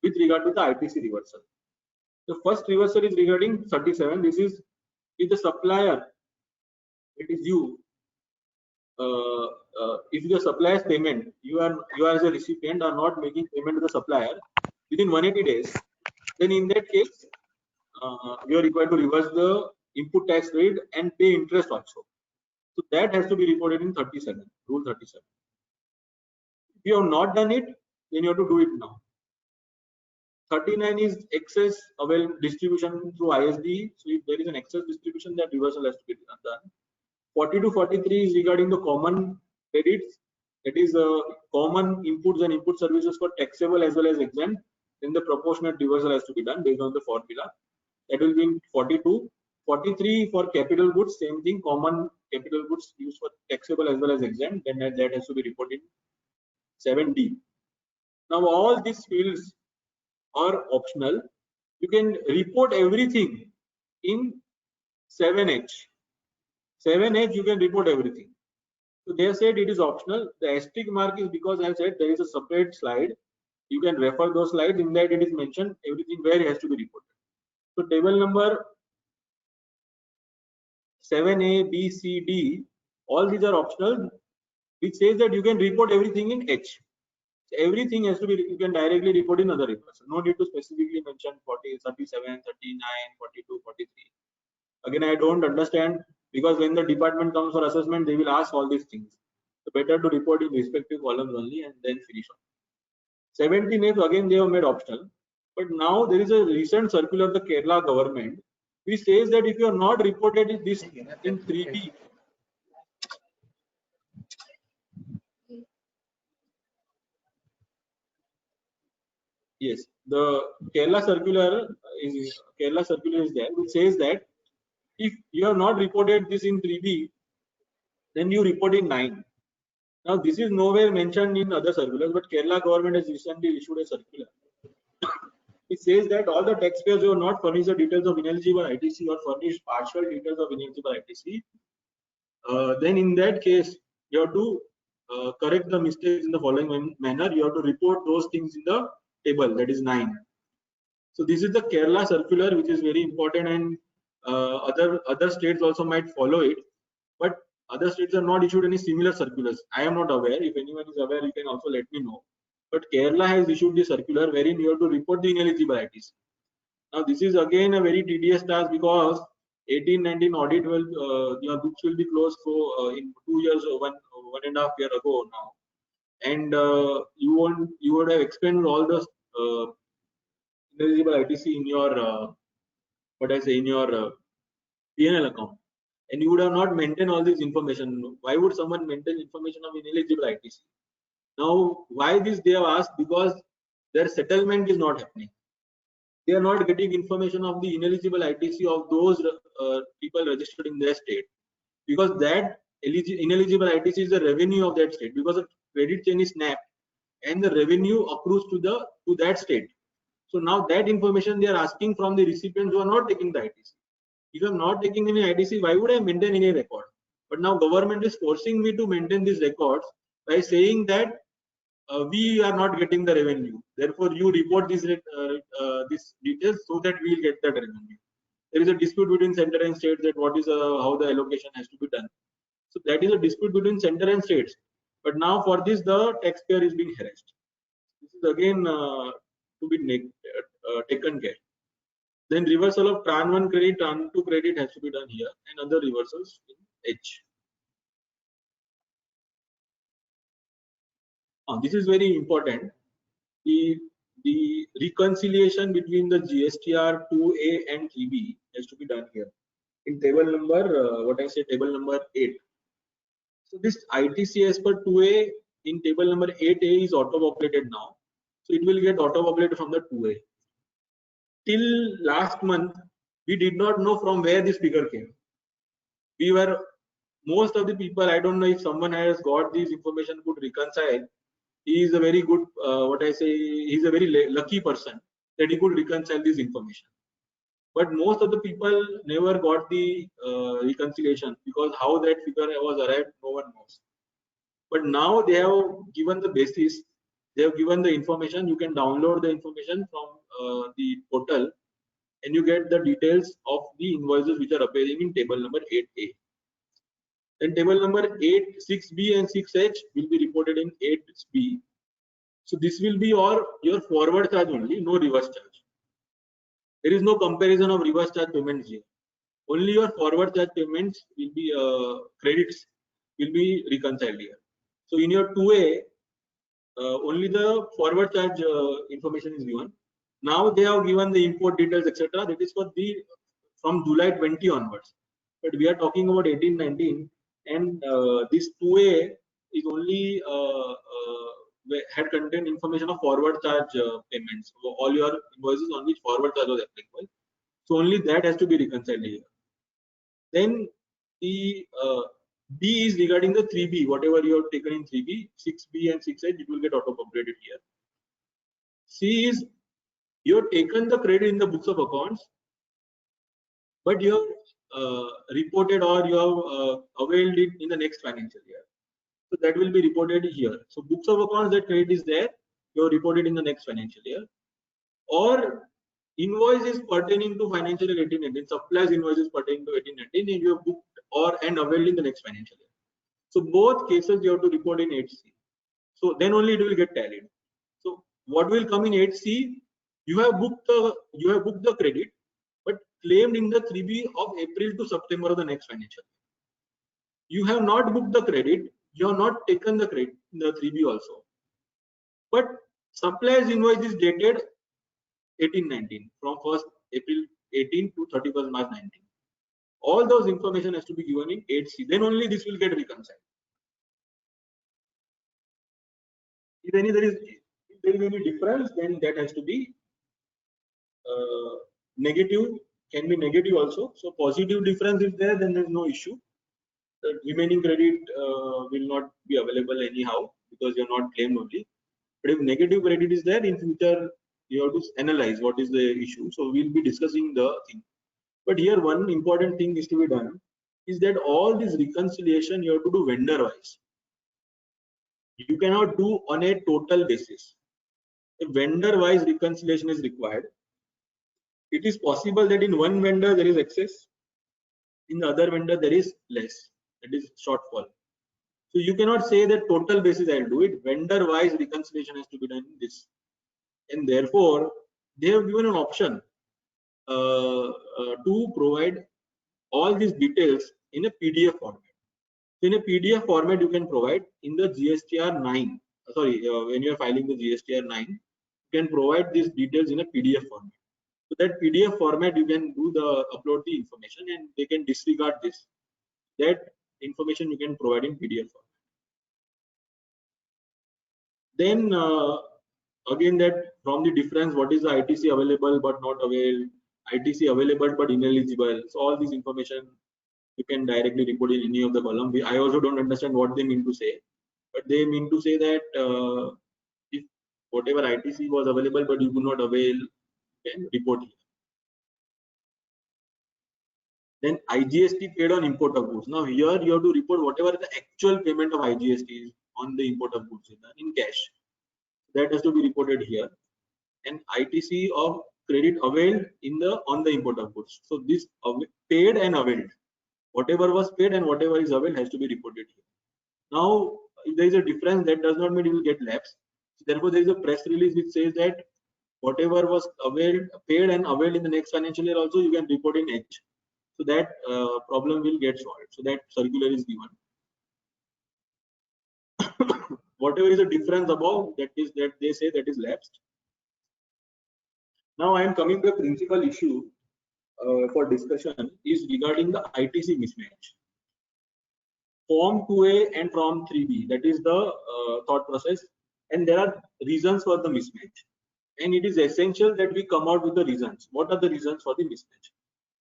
with regard to the ITC reversal. The first reversal is regarding 37. This is if the supplier, it is you. If the supplier's payment, you are as a recipient are not making payment to the supplier within 180 days, then in that case you are required to reverse the input tax rate and pay interest also. So that has to be reported in 37, rule 37. If you have not done it, then you have to do it now. 39 is excess available distribution through ISD. So if there is an excess distribution, that reversal has to be done. 40 to 43 is regarding the common credits, that is common inputs and input services for taxable as well as exempt. Then the proportionate reversal has to be done based on the formula. That will be in 42. 43 for capital goods, same thing, common capital goods used for taxable as well as exempt, then that has to be reported in 7D. Now all these fields are optional. You can report everything in 7H. 7H you can report everything. So they said it is optional. The asterisk mark is because I said there is a separate slide. You can refer those slides. In that it is mentioned everything where it has to be reported. So table number 7A, B, C, D, all these are optional, which says that you can report everything in H. So everything has to be, you can directly report in other reports. No need to specifically mention 40, 37, 39, 42, 43. Again, I don't understand, because when the department comes for assessment, they will ask all these things. So better to report in respective columns only and then finish on. 17F again they have made optional, but now there is a recent circular of the Kerala government which says that if you are not reported this in 3B, yes, the Kerala circular is there, which says that if you have not reported this in 3B, then you report in 9. Now this is nowhere mentioned in other circulars, but Kerala government has recently issued a circular. It says that all the taxpayers who have not furnished the details of ineligible ITC or furnished partial details of ineligible ITC, then in that case you have to correct the mistakes in the following manner. You have to report those things in the table, that is 9. So this is the Kerala circular, which is very important, and other states also might follow it, but other states have not issued any similar circulars. I am not aware. If anyone is aware, you can also let me know. But Kerala has issued the circular wherein you have to report the ineligible ITC. Now this is again a very tedious task, because 18-19 audit will your books will be closed for in 2 years or 1.5 year ago now, and you would have expended all the ineligible ITC in your in your P&L account, and you would have not maintained all this information. Why would someone maintain information of ineligible ITC? Now why this they have asked? Because their settlement is not happening. they are not getting information of the ineligible ITC of those people registered in their state, because that ineligible ITC is the revenue of that state, because a credit chain is snapped and the revenue accrues to that state. So now that information they are asking from the recipients who are not taking the ITC. If I'm not taking any ITC, why would I maintain any record? But now government is forcing me to maintain these records by saying that we are not getting the revenue. Therefore, you report these details so that we will get that revenue. There is a dispute between center and state that what is how the allocation has to be done. So that is a dispute between center and states. But now for this, the taxpayer is being harassed. This is again to be taken care. Then reversal of Tran 1 credit, Tran 2 credit has to be done here, and other reversals in H. This is very important. The reconciliation between the GSTR 2A and 3B has to be done here in table number table number 8. So this ITC as per 2A in table number 8A is auto populated now, so it will get auto populated from the 2A. Till last month we did not know from where this figure came. We were, most of the people, I don't know if someone has got this information, could reconcile. He is a very good he's a very lucky person that he could reconcile this information. But most of the people never got the reconciliation, because how that figure was arrived, no one knows. But now they have given the basis, they have given the information. You can download the information from the portal, and you get the details of the invoices which are appearing in table number 8A. Then table number 8, 6B and 6H will be reported in 8B. So this will be your forward charge only, no reverse charge. There is no comparison of reverse charge payments here. Only your forward charge payments will be credits will be reconciled here. So in your 2A, only the forward charge information is given. Now they have given the import details, etc. That is for the from July 20 onwards. But we are talking about 18-19, and this 2A is only had contained information of forward charge payments. So all your invoices on which forward charge was applicable. So only that has to be reconciled here. Then the B is regarding the 3B, whatever you have taken in 3B, 6B and 6H, it will get auto-populated here. C is you have taken the credit in the books of accounts, but you have reported or you have availed it in the next financial year. So that will be reported here. So books of accounts, that credit is there, you have reported in the next financial year. Or invoices pertaining to financial year 18-19, supplies invoices pertaining to 18-19, and you have booked and availed in the next financial year. So both cases you have to report in 8C. So then only it will get tallied. So what will come in 8C? You have booked the credit, but claimed in the 3B of April to September of the next financial year. You have not booked the credit. You have not taken the credit in the 3B also. But supplies invoice is dated 18-19 from 1st April 18 to 31st March 19. All those information has to be given in 8C. Then only this will get reconciled. If there is any difference, then that has to be negative, can be negative also. So positive difference is there, then there is no issue. The remaining credit will not be available anyhow because you are not claimed only. But if negative credit is there, in future you have to analyze what is the issue. So we'll be discussing the thing. But here one important thing is to be done is that all this reconciliation you have to do vendor wise. You cannot do on a total basis. A vendor wise reconciliation is required. It is possible that in one vendor there is excess, in the other vendor there is less, that is shortfall. So you cannot say that total basis I will do it. Vendor wise reconciliation has to be done in this, and therefore they have given an option to provide all these details in a PDF format. So in a PDF format you can provide in the GSTR 9. When you are filing the GSTR 9, you can provide these details in a PDF format. So that PDF format you can do the upload the information, and they can disregard this. That information you can provide in PDF format. Then again that from the difference, what is the ITC available but not availed, ITC available but ineligible. So all this information you can directly report in any of the column. I also don't understand what they mean to say, but they mean to say that if whatever ITC was available but you could not avail, you can report here. Then IGST paid on import of goods. Now here you have to report whatever the actual payment of IGST is on the import of goods in cash. That has to be reported here. And ITC of credit availed on the import of goods. So this paid and availed, whatever was paid and whatever is availed has to be reported here. Now, if there is a difference, that does not mean you will get lapse. So therefore, there is a press release which says that whatever was availed, paid and availed in the next financial year also you can report in H. So that problem will get solved. So that circular is given. Whatever is the difference above, that they say that is lapsed. Now I am coming to a principal issue for discussion is regarding the ITC mismatch. Form 2A and Form 3B, that is the thought process, and there are reasons for the mismatch. And it is essential that we come out with the reasons. What are the reasons for the mismatch?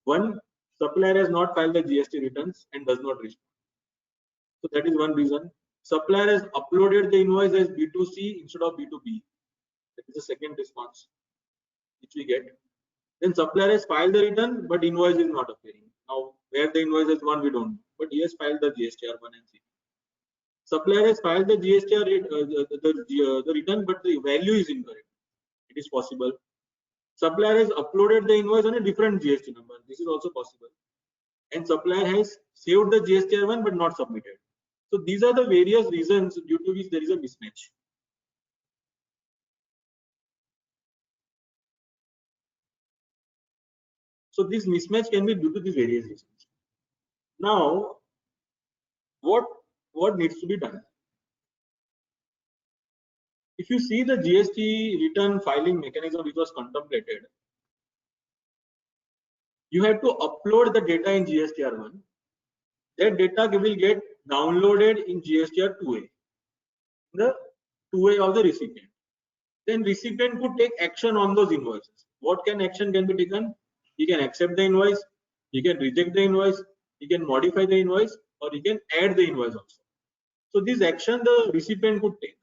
One, supplier has not filed the GST returns and does not respond. So that is one reason. Supplier has uploaded the invoice as B2C instead of B2B. That is the second response which we get. Then supplier has filed the return, but invoice is not appearing. Now, where the invoice is one, we don't know. But he has filed the GSTR 1 and 3. Supplier has filed the GSTR the return, but the value is incorrect. It is possible. Supplier has uploaded the invoice on a different GST number. This is also possible. And supplier has saved the GSTR 1 but not submitted. So these are the various reasons due to which there is a mismatch. So this mismatch can be due to these various reasons. Now, what needs to be done? If you see the GST return filing mechanism which was contemplated, you have to upload the data in GSTR1. That data will get downloaded in GSTR 2A, the 2A of the recipient. Then recipient could take action on those invoices. What action can be taken? He can accept the invoice, he can reject the invoice, he can modify the invoice, or he can add the invoice also. So this action the recipient could take.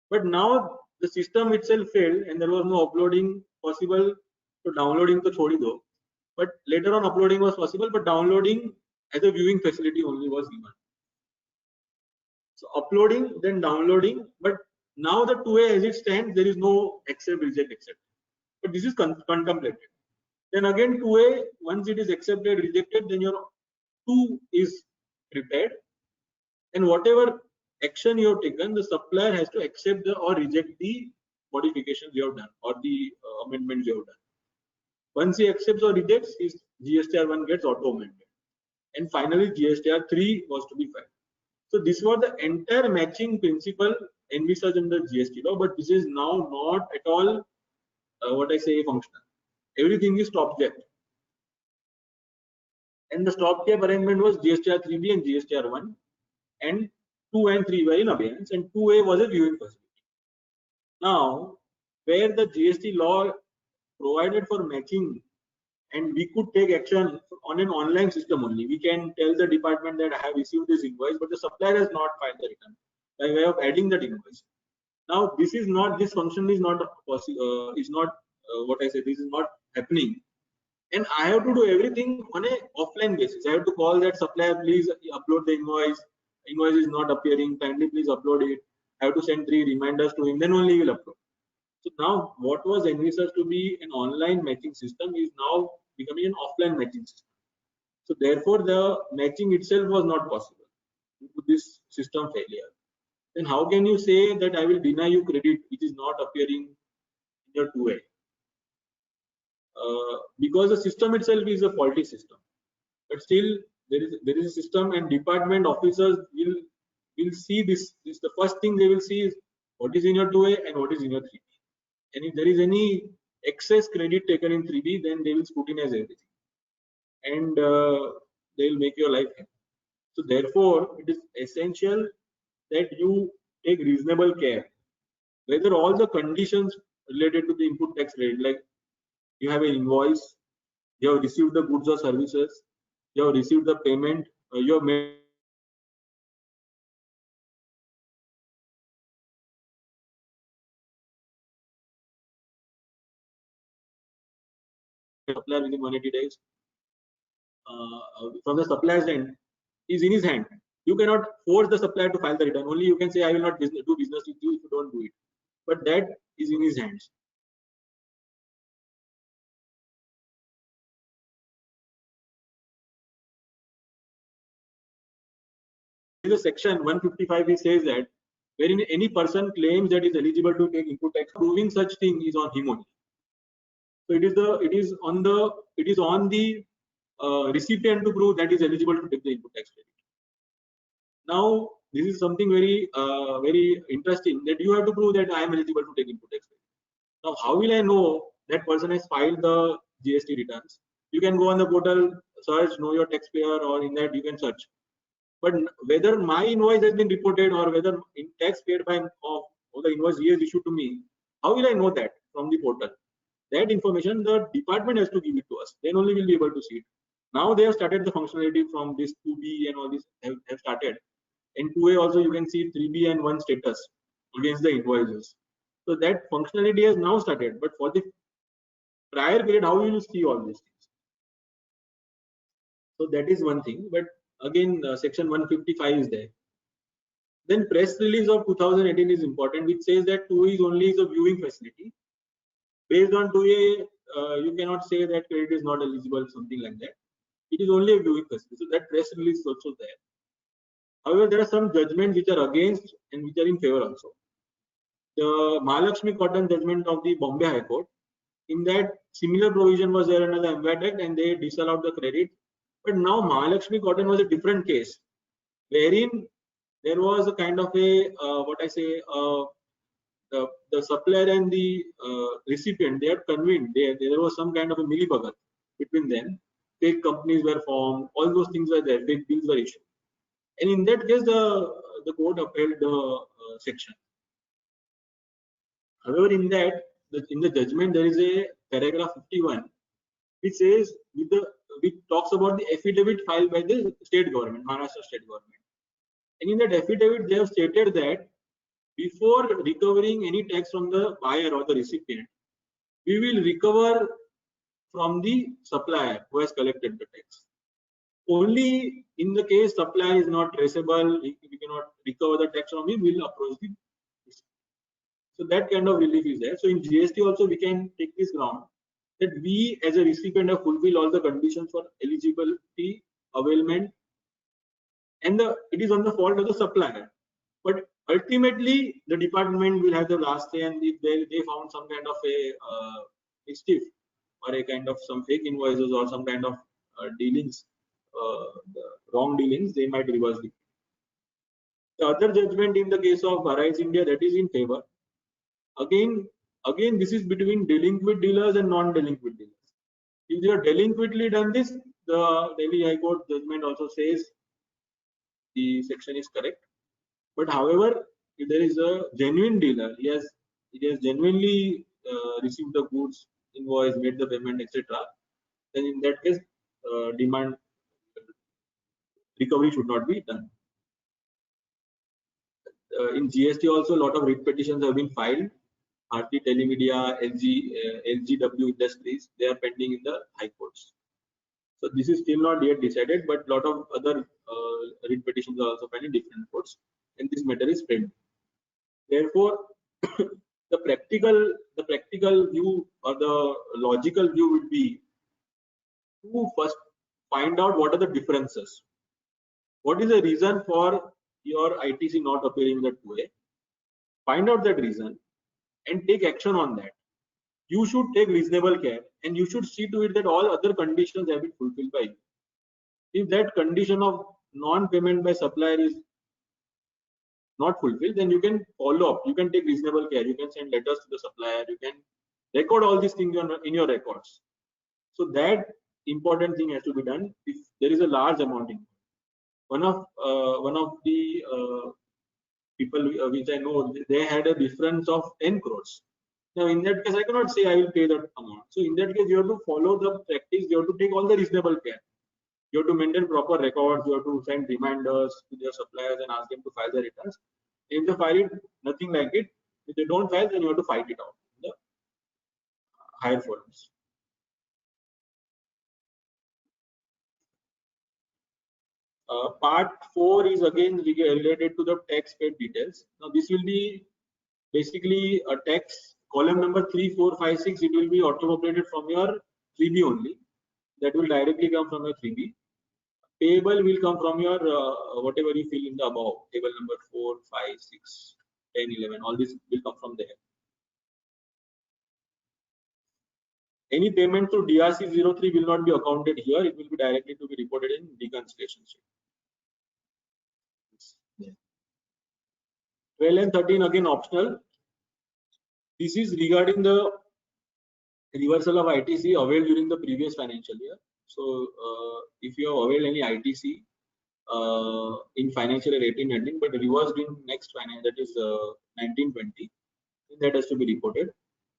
But now the system itself failed and there was no uploading possible. So downloading to chhodi do. But later on uploading was possible, but downloading as a viewing facility only was given. So uploading, then downloading, but now the 2A as it stands, there is no accept, reject, accept. But this is contemplated. Then again 2A, once it is accepted, rejected, then your 2 is prepared. And whatever action you have taken, the supplier has to accept or reject the modifications you have done or the amendments you have done. Once he accepts or rejects, his GSTR 1 gets auto amended. And finally, GSTR 3 was to be filed. So this was the entire matching principle envisaged in the GST law, but this is now not at all functional. Everything is stopgap. And the stopgap arrangement was GSTR 3B and GSTR 1, and 2 and 3 were in abeyance, and 2A was a viewing facility. Now, where the GST law provided for matching, and we could take action on an online system only. We can tell the department that I have received this invoice, but the supplier has not filed the return by way of adding that invoice. Now, this function is not possible. This is not happening, and I have to do everything on a offline basis. I have to call that supplier, please upload the invoice. Invoice is not appearing. Kindly please upload it. I have to send 3 reminders to him. Then only he will upload. So now, what was envisaged to be an online matching system is now becoming an offline matching system. So therefore, the matching itself was not possible due to this system failure. Then how can you say that I will deny you credit which is not appearing in your 2A? Because the system itself is a faulty system. But still, there is a system, and department officers will see this. The first thing they will see is what is in your 2A and what is in your 3B. And if there is any excess credit taken in 3B, then they will scrutinize everything, and they will make your life happy. So therefore, it is essential that you take reasonable care whether all the conditions related to the input tax credit, like you have an invoice, you have received the goods or services, you have received the payment, you have made supplier within 180 days from the supplier's end is in his hand. You cannot force the supplier to file the return. Only you can say, I will not do business with you if you don't do it. But that is in his hands. In the section 155, he says that wherein any person claims that is eligible to take input tax, proving such thing is on him only. So it is on the recipient to prove that is eligible to take the input tax credit. Now this is something very interesting, that you have to prove that I am eligible to take input tax credit. Now how will I know that person has filed the GST returns? You can go on the portal, search know your taxpayer, or in that you can search. But whether my invoice has been reported or whether in tax paid by or the invoice he has issued to me, how will I know that from the portal? That information the department has to give it to us. Then only we'll be able to see it. Now they have started the functionality from this 2B and all this have started. In 2A also you can see 3B and 1 status against the invoices. So that functionality has now started. But for the prior period, how will you see all these things? So that is one thing. But again, section 155 is there. Then press release of 2018 is important, which says that 2 is only a viewing facility. Based on 2A, you cannot say that credit is not eligible, something like that. It is only a viewing facility. So that press release is also there. However, there are some judgments which are against and which are in favor also. The Mahalakshmi Cotton judgment of the Bombay High Court, in that similar provision was there under the MVAT Act and they disallowed the credit. But now Mahalakshmi Cotton was a different case, wherein there was a kind of a the supplier and the recipient, they are convened. There was some kind of a millibugger between them. Fake companies were formed, all those things were there, fake bills were issued. And in that case, the court upheld the section. However, in the judgment, there is a paragraph 51 which says which talks about the affidavit filed by the state government, Maharashtra state government. And in that affidavit, they have stated that before recovering any tax from the buyer or the recipient, we will recover from the supplier who has collected the tax. Only in the case supplier is not traceable, we cannot recover the tax from him, we will approach the recipient. So that kind of relief is there. So in GST also we can take this ground that we as a recipient have fulfilled all the conditions for eligibility, availment, and it is on the fault of the supplier. But ultimately the department will have the last say, and if they found some kind of a mischief or a kind of some fake invoices or some kind of dealings, wrong dealings, they might reverse it. The other judgment in the case of Arise India, that is in favor. Again, this is between delinquent dealers and non-delinquent dealers. If they are delinquently done this, the Delhi High Court judgment also says the section is correct. But however, if there is a genuine dealer, he has genuinely received the goods, invoice, made the payment, etc., then in that case, demand recovery should not be done. In GST also, a lot of writ petitions have been filed. Bharti Telemedia, LGW Industries, they are pending in the high courts. So this is still not yet decided, but a lot of other writ petitions are also filed in different courts, and this matter is pending. Therefore, the practical view or the logical view would be to first find out what are the differences. What is the reason for your ITC not appearing in the 2A? Find out that reason and take action on that. You should take reasonable care and you should see to it that all other conditions have been fulfilled by you. If that condition of non-payment by supplier is not fulfilled, then you can follow up. You can take reasonable care. You can send letters to the supplier. You can record all these things in your records. So that important thing has to be done if there is a large amount in. One of the people which I know, they had a difference of 10 crores. Now, in that case, I cannot say I will pay that amount. So, in that case, you have to follow the practice. You have to take all the reasonable care. You have to maintain proper records. You have to send reminders to their suppliers and ask them to file their returns. If they file it, nothing like it. If they don't file, then you have to fight it out in the higher forums. Part 4 is again related to the tax paid details. Now, this will be basically a tax column number 3, 4, 5, 6. It will be auto-populated from your 3B only. That will directly come from your 3B. Payable will come from your whatever you fill in the above. Table number 4, 5, 6, 10, 11. All this will come from there. Any payment to DRC 03 will not be accounted here. It will be directly to be reported in reconciliation sheet. 12 and 13 again optional. This is regarding the reversal of ITC availed during the previous financial year. So if you have availed any ITC in financial year 18-19 but reversed in next financial, that is 19-20, that has to be reported.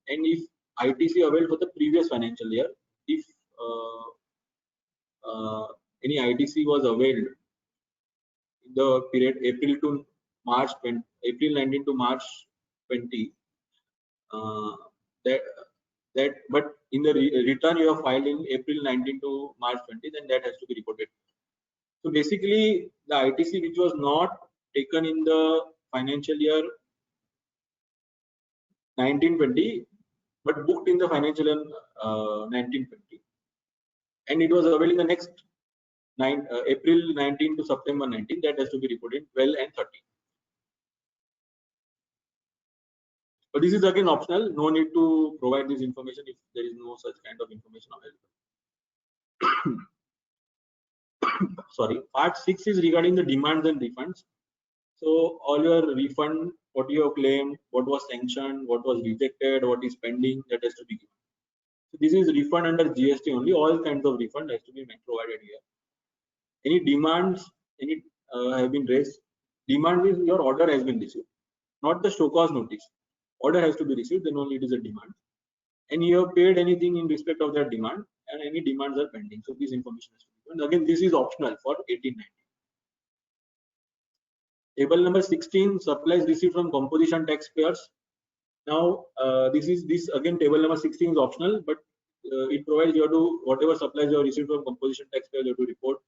And if ITC availed for the previous financial year, if any ITC was availed in the period April to March 20, April 19 to March 20, but in the return you have filed in April 19 to March 20, then that has to be reported. So basically, the ITC which was not taken in the financial year 19-20, but booked in the financial year 19-20, and it was available in the next April 19 to September 19, that has to be reported in 12 and 13. But this is again optional. No need to provide this information if there is no such kind of information available. Sorry. Part 6 is regarding the demands and refunds. So all your refund, what you have claimed, what was sanctioned, what was rejected, what is pending, that has to be given. So this is refund under GST only. All kinds of refund has to be provided here. Any demands, any have been raised. Demand is your order has been received, not the show cause notice. Order has to be received, then only it is a demand. And you have paid anything in respect of that demand, and any demands are pending. So this information has to be given. Again, this is optional for 18-19. Table number 16, supplies received from composition taxpayers. Now, this again table number 16 is optional, but it provides you have to whatever supplies you have received from composition taxpayers you have to report.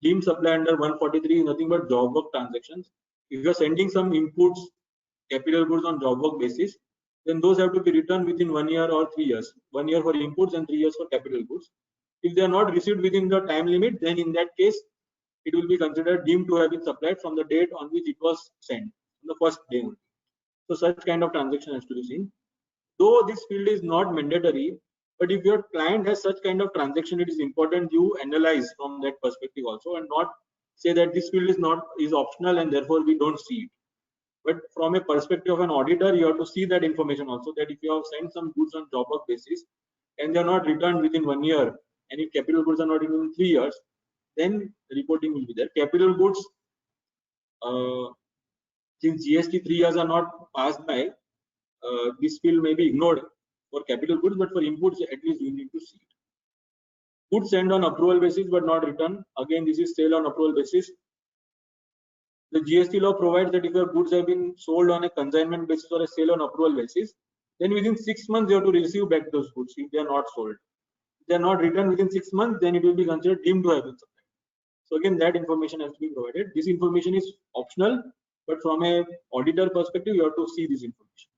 Deemed supply under 143 is nothing but job work transactions. If you are sending some inputs, capital goods on job work basis, then those have to be returned within 1 year or 3 years. 1 year for inputs and 3 years for capital goods. If they are not received within the time limit, then in that case, it will be considered deemed to have been supplied from the date on which it was sent, on the first day only. So such kind of transaction has to be seen. Though this field is not mandatory, but if your client has such kind of transaction, it is important you analyze from that perspective also, and not say that this field is optional and therefore we don't see it. But from a perspective of an auditor, you have to see that information also, that if you have sent some goods on job work basis and they are not returned within 1 year, and if capital goods are not within 3 years, then reporting will be there. Capital goods, since GST 3 years are not passed by, this field may be ignored for capital goods, but for inputs, at least you need to see it. Goods sent on approval basis but not returned. Again, this is sale on approval basis. The GST law provides that if your goods have been sold on a consignment basis or a sale on approval basis, then within 6 months you have to receive back those goods if they are not sold. If they are not returned within 6 months, then it will be considered deemed to have been supplied. So again, that information has to be provided. This information is optional, but from a auditor perspective, you have to see this information.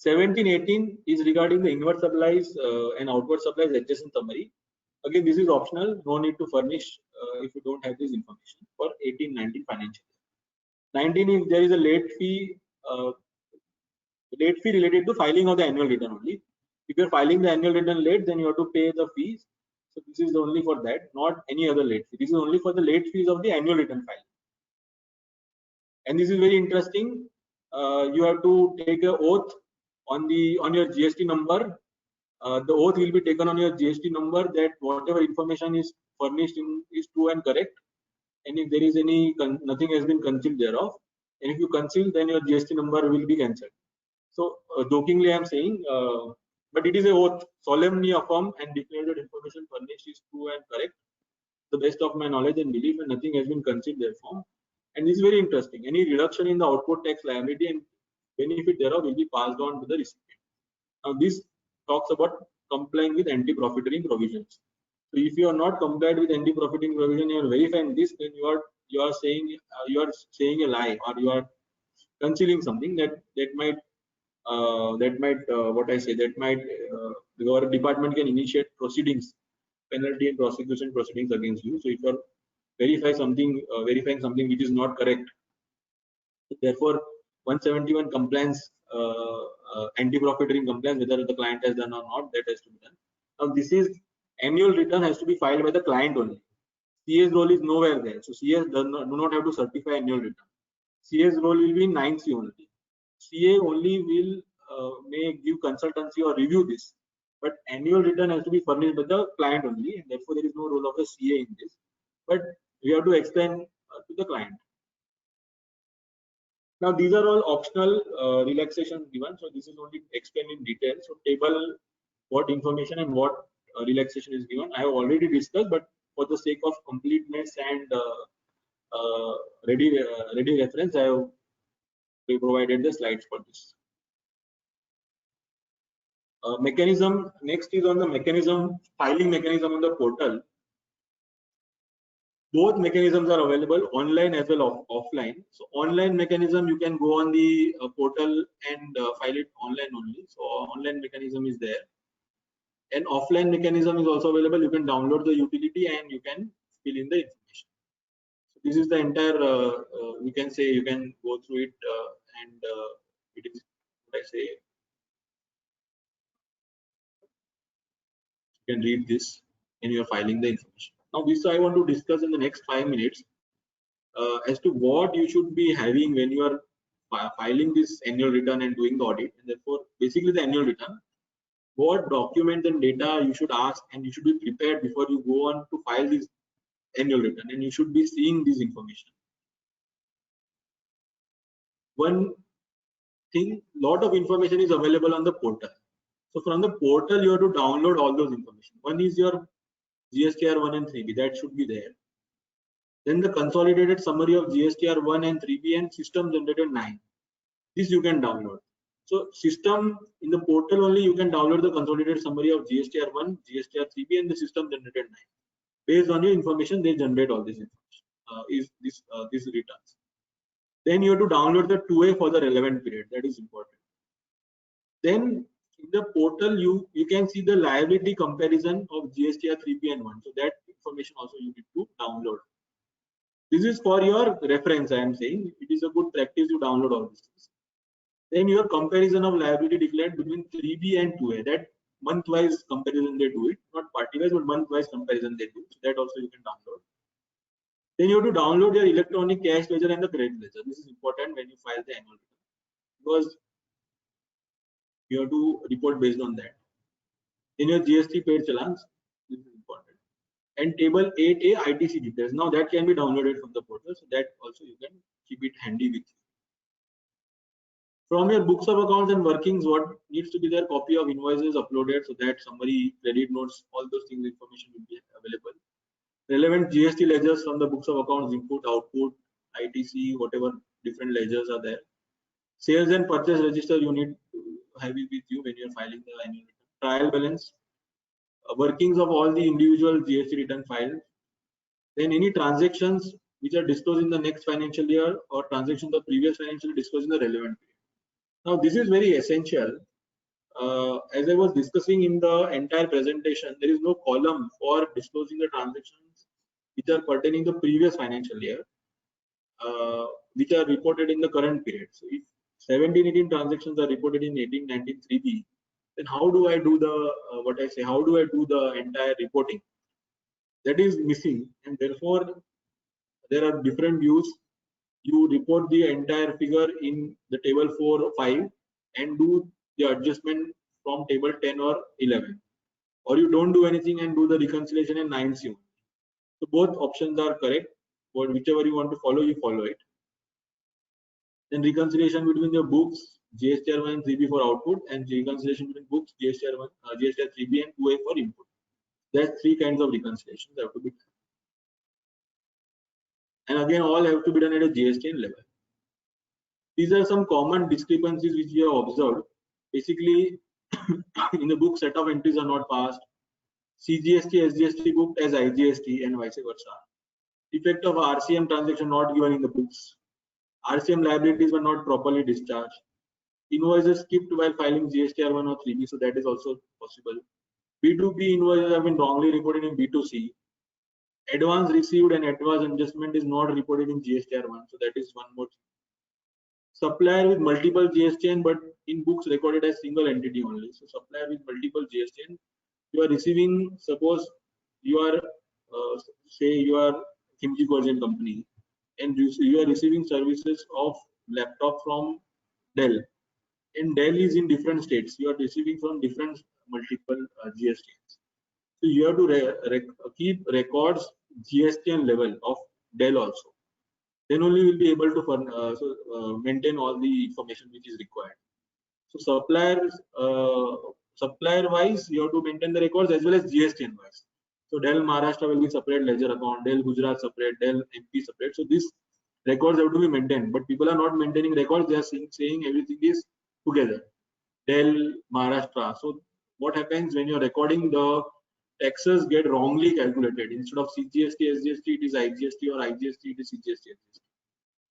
17-18 is regarding the inward supplies and outward supplies adjacent summary. Again, this is optional. No need to furnish if you don't have this information for 18-19 financial year. 19, if there is a late fee related to filing of the annual return only. If you're filing the annual return late, then you have to pay the fees. So this is only for that, not any other late fee. This is only for the late fees of the annual return filing. And this is very interesting. You have to take an oath on your GST number. The oath will be taken on your GST number that whatever information is furnished is true and correct, and if there is nothing has been concealed thereof. and if you conceal, then your GST number will be cancelled. So jokingly I am saying, but it is a oath, solemnly affirm and declare that information furnished is true and correct, the best of my knowledge and belief, and nothing has been concealed therefrom. And this is very interesting. Any reduction in the output tax liability and benefit thereof will be passed on to the recipient. Now this talks about complying with anti-profiteering provisions. So if you are not complied with anti-profiteering provision, you are verifying this, then you are saying a lie, or you are concealing something that might your department can initiate proceedings, penalty and prosecution proceedings against you. So if you are verifying something which is not correct, therefore 171 compliance, anti-profiteering compliance, whether the client has done or not, that has to be done. Now this is annual return has to be filed by the client only. CS role is nowhere there. So CS do not have to certify annual return. CS role will be in 9C only. CA only will may give consultancy or review this, but annual return has to be furnished by the client only, and therefore there is no role of a CA in this. But we have to explain to the client. Now these are all optional relaxations given, so this is only explained in detail. So table, what information and what relaxation is given, I have already discussed, but for the sake of completeness and ready reference, I have provided the slides for this. Mechanism, next is on the mechanism, filing mechanism on the portal. Both mechanisms are available online as well as offline. So online mechanism, you can go on the portal and file it online only. So online mechanism is there. And offline mechanism is also available. You can download the utility and you can fill in the information. So this is the entire, we can say you can go through it and it is what I say. You can read this and you are filing the information. Now this I want to discuss in the next 5 minutes as to what you should be having when you are filing this annual return and doing the audit, and therefore basically the annual return, what documents and data you should ask, and you should be prepared before you go on to file this annual return, and you should be seeing this information. One thing, lot of information is available on the portal. So from the portal you have to download all those information. One is your GSTR 1 and 3B, that should be there. Then the consolidated summary of GSTR 1 and 3B and system generated 9. This you can download. So system in the portal only you can download the consolidated summary of GSTR 1, GSTR 3B and the system generated 9. Based on your information, they generate all this information, these returns. Then you have to download the 2A for the relevant period. That is important. Then in the portal you can see the liability comparison of GSTR 3B and 1. So that information also you need to download. This is for your reference. I am saying it is a good practice to download all these things. Then your comparison of liability declared between 3B and 2A. That month-wise comparison they do it, not party-wise, but month-wise comparison they do. So that also you can download. Then you have to download your electronic cash ledger and the credit ledger. This is important when you file the annual return, because you have to report based on that. In your GST paid challans, this is important. And table 8A ITC details. Now that can be downloaded from the portal, so that also you can keep it handy with you. From your books of accounts and workings, what needs to be there? Copy of invoices uploaded, so that summary, credit notes, all those things, information will be available. Relevant GST ledgers from the books of accounts, input, output, ITC, whatever different ledgers are there. Sales and purchase register you need to have it with you when you are filing the annual return. Trial balance, workings of all the individual GST return files. Then any transactions which are disclosed in the next financial year or transactions of the previous financial year disclosed in the relevant period. Now this is very essential. As I was discussing in the entire presentation, there is no column for disclosing the transactions which are pertaining to the previous financial year, which are reported in the current period. So if 17-18 transactions are reported in 18-19 3B, then how do I do the how do I do the entire reporting? That is missing, and therefore there are different views. You report the entire figure in the table 4 or 5 and do the adjustment from table 10 or 11, or you don't do anything and do the reconciliation in 9C. So both options are correct, but whichever you want to follow, you follow it. Then reconciliation between the books, GSTR1 and 3B for output, and reconciliation between books, GSTR1, GSTR3B and 2A for input. There's 3 kinds of reconciliations that have to be done. And again, all have to be done at a GSTN level. These are some common discrepancies which we have observed. Basically, in the book, set of entries are not passed. CGST, SGST booked as IGST and vice versa. Effect of RCM transaction not given in the books. RCM liabilities were not properly discharged. Invoices skipped while filing GSTR1 or 3B, so that is also possible. B2B invoices have been wrongly reported in B2C. Advance received and advance adjustment is not reported in GSTR1, so that is one more thing. Supplier with multiple GSTN, but in books recorded as single entity only. So supplier with multiple GSTN, you are receiving, suppose you are, say you are Kimchi Cogen company, and you are receiving services of laptop from Dell, and Dell is in different states. You are receiving from different multiple GSTNs. So you have to keep records GSTN level of Dell also. Then only we'll be able to maintain all the information which is required. So supplier wise, you have to maintain the records as well as GSTN wise. So Dell Maharashtra will be separate ledger account, Dell Gujarat separate, Dell MP separate. So these records have to be maintained, but people are not maintaining records. They are saying everything is together. Dell Maharashtra. So what happens when you're recording, the taxes get wrongly calculated. Instead of CGST, SGST, it is IGST, or IGST, it is CGST, SGST.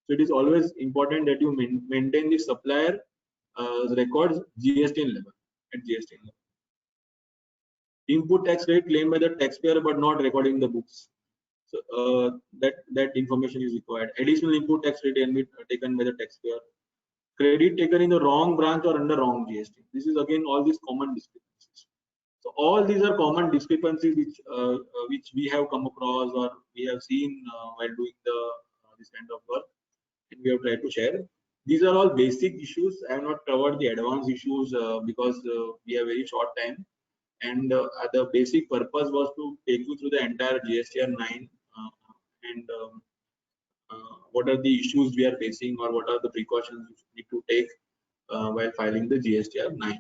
So it is always important that you maintain the supplier records GSTN level at GSTN level. Input tax rate claimed by the taxpayer but not recording the books. So that information is required. Additional input tax rate can be taken by the taxpayer. Credit taken in the wrong branch or under wrong GST. This is again all these common discrepancies. So all these are common discrepancies which we have come across or we have seen while doing this kind of work, and we have tried to share. These are all basic issues. I have not covered the advanced issues because we have very short time, and the basic purpose was to take you through the entire GSTR 9 and what are the issues we are facing or what are the precautions we need to take while filing the GSTR 9.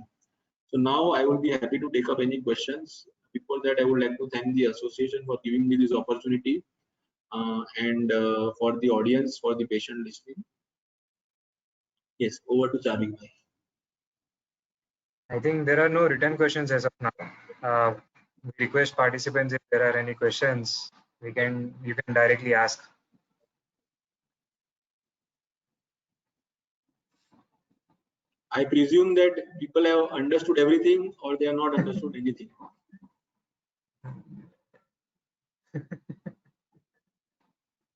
So now I would be happy to take up any questions. Before that, I would like to thank the association for giving me this opportunity and for the audience for the patient listening. Yes, over to Charming bhai. I think there are no written questions as of now. We request participants, if there are any questions, you can directly ask. I presume that people have understood everything or they have not understood anything.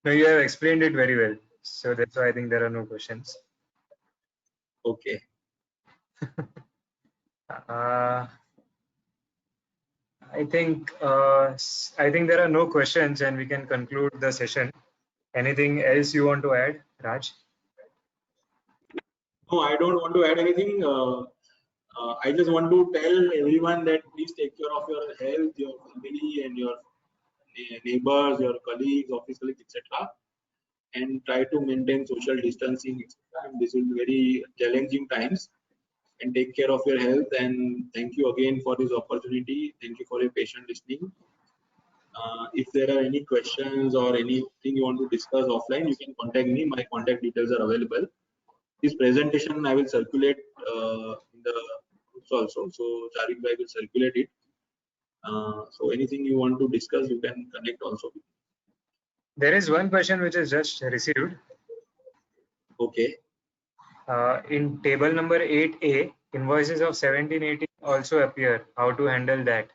No, you have explained it very well. So that's why I think there are no questions. Okay. I think there are no questions and we can conclude the session. Anything else you want to add, Raj? No, I don't want to add anything. I just want to tell everyone that please take care of your health, your family, and your neighbors, your colleagues, office colleagues, etc. And try to maintain social distancing, etc. This will be very challenging times. And take care of your health. And thank you again for this opportunity. Thank you for your patient listening. If there are any questions or anything you want to discuss offline, you can contact me. My contact details are available. This presentation I will circulate in the groups also. So Charik bhai will circulate it. So anything you want to discuss, you can connect also. There is one question which is just received. Okay. In table number 8A, invoices of 1718 also appear. How to handle that?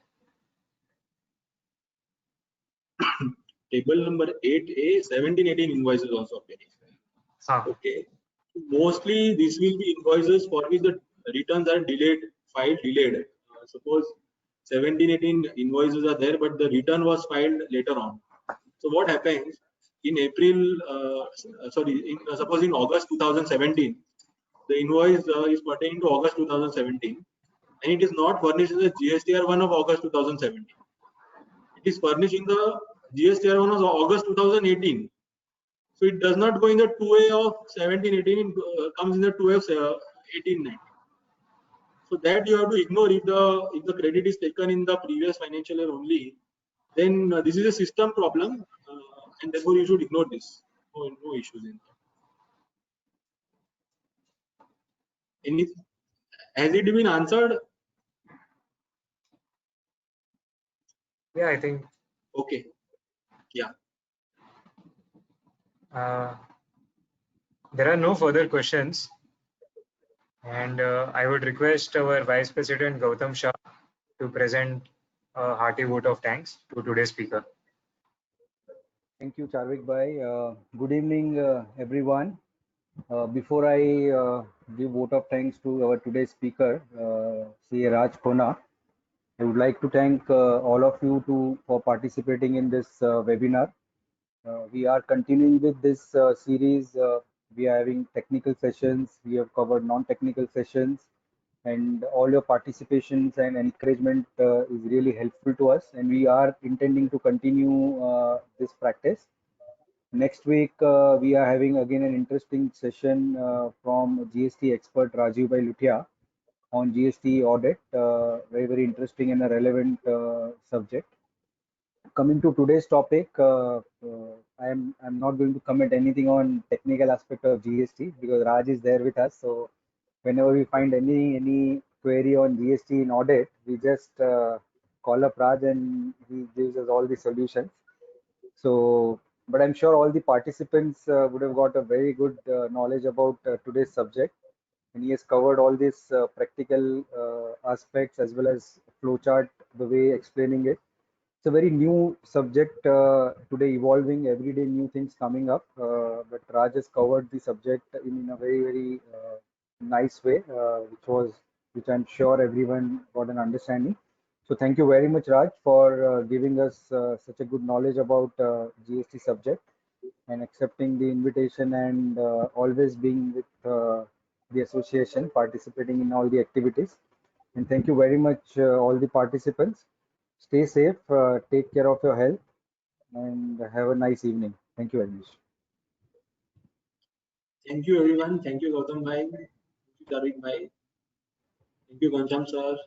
Table number 8A, 1718 invoices also appear. Okay. Mostly this will be invoices for which the returns are delayed, filed delayed. Suppose 1718 invoices are there, but the return was filed later on. So what happens in April? Suppose in August 2017, the invoice is pertaining to August 2017, and it is not furnished in the GSTR1 of August 2017. It is furnished in the GSTR1 of August 2018. So it does not go in the 2A of 17-18, it comes in the 2A of 18-19. So that you have to ignore. If the credit is taken in the previous financial year only, then this is a system problem, and therefore you should ignore this. No issues in that. Has it been answered? Yeah, I think. Okay. Yeah. There are no further questions, and I would request our Vice President Gautam Shah to present a hearty vote of thanks to today's speaker. Thank you, Charvik Bhai. Good evening, everyone. Before I give vote of thanks to our today's speaker, CA Raj Kona, I would like to thank all of you for participating in this webinar. We are continuing with this series. We are having technical sessions. We have covered non-technical sessions, and all your participations and encouragement is really helpful to us. And we are intending to continue this practice. Next week, we are having again an interesting session from GST expert Rajiv Bhai Luthia on GST audit. Very, very interesting and a relevant subject. Coming to today's topic, I'm not going to comment anything on technical aspect of GST because Raj is there with us. So whenever we find any query on GST in audit, we just call up Raj and he gives us all the solutions. So, but I'm sure all the participants would have got a very good knowledge about today's subject, and he has covered all these practical aspects as well as flowchart, the way explaining it. It's a very new subject today, evolving every day, new things coming up. But Raj has covered the subject in a very, very nice way, which I'm sure everyone got an understanding. So thank you very much, Raj, for giving us such a good knowledge about GST subject and accepting the invitation and always being with the association, participating in all the activities. And thank you very much, all the participants. Stay safe, take care of your health, and have a nice evening. Thank you very much. Thank you, everyone. Thank you, Gautam Bhai. Thank you, Charvik Bhai. Thank you, Ghanshyam sir.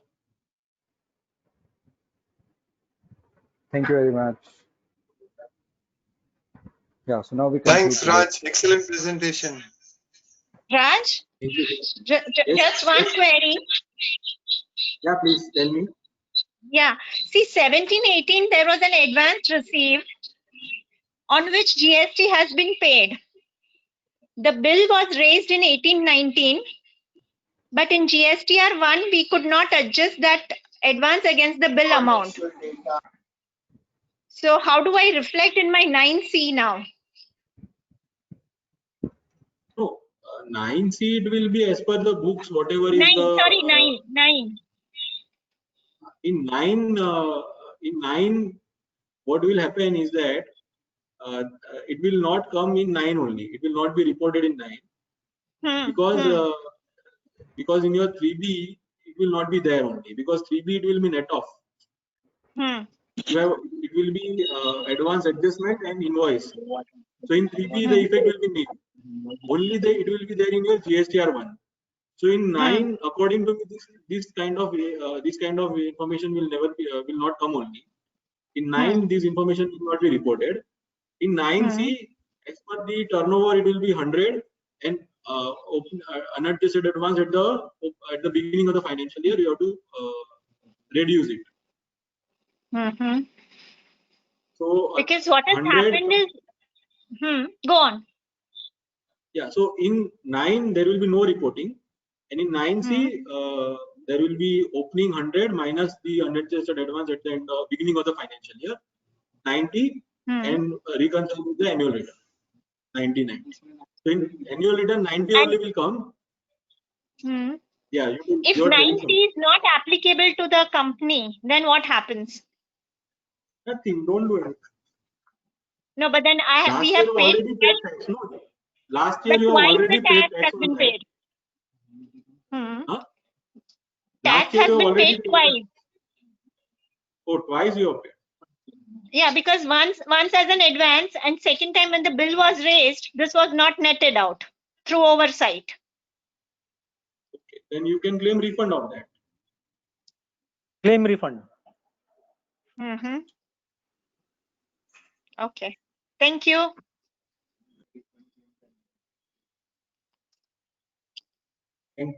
Thank you very much. Yeah, so now we can. Thanks, Raj. Excellent presentation. Raj, Thank you. just one query. Yeah, please tell me. Yeah, see 17-18 there was an advance received on which GST has been paid. The bill was raised in 18-19, but in GSTR 1 we could not adjust that advance against the bill amount. So how do I reflect in my 9C now? No, 9C it will be as per the books, whatever is 9, the. sorry, 9. In 9, what will happen is that it will not come in 9 only. It will not be reported in 9 because in your 3B it will not be there only, because 3B it will be net off. It will be advance adjustment and invoice. So in 3B the effect will be nil. Only it will be there in your GSTR 1. So in 9, according to me, this kind of information will not come only. In 9, this information will not be reported. In 9C, as per the turnover, it will be 100, and unadjusted advance at the beginning of the financial year, you have to reduce it. So because what has happened is, go on. Yeah, so in 9 there will be no reporting, and in 9C there will be opening 100 minus the unadjusted advance at the beginning of the financial year, 90, and reconcile with the annual return, 99. So in annual return 90 only will come. Yeah, if 90 is not applicable to the company, then what happens? Nothing, don't do it. No, but then we have paid. Tax, no? Last year you have already paid tax on that. Tax has been paid twice. Oh, twice you have paid. Yeah, because once as an advance, and second time when the bill was raised, this was not netted out through oversight. Okay. Then you can claim refund of that. Claim refund. Mm-hmm. Okay. Thank you. And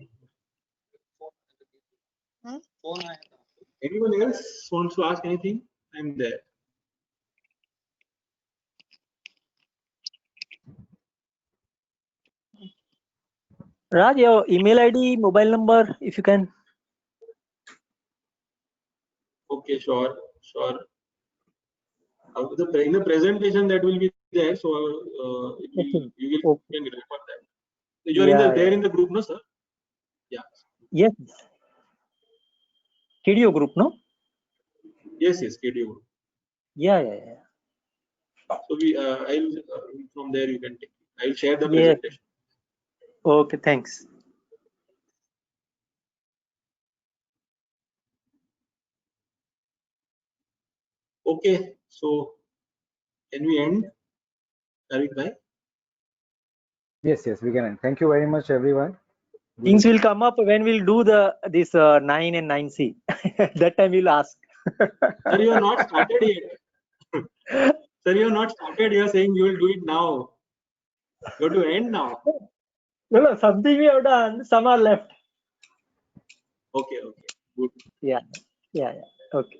Hmm? anyone else wants to ask anything? I'm there. Raj, your email ID, mobile number, if you can. Okay, sure. In the presentation that will be there, so Okay. you Okay. can refer that. You are there in the group, no, sir? Yeah. Yes. KDO group, no? Yes, KDO. Yeah. So I'll from there you can take. I'll share the Yes. presentation. Okay, thanks. Okay, so can we end, Tariq bhai? Yes, we can. Thank you very much, everyone. Things will come up when we'll do this 9 and 9C. That time we'll ask. Sir, you have not started yet. Sir, you have not started. You are saying you will do it now. You have to end now. No, something we have done. Some are left. Okay, good. Yeah. Okay.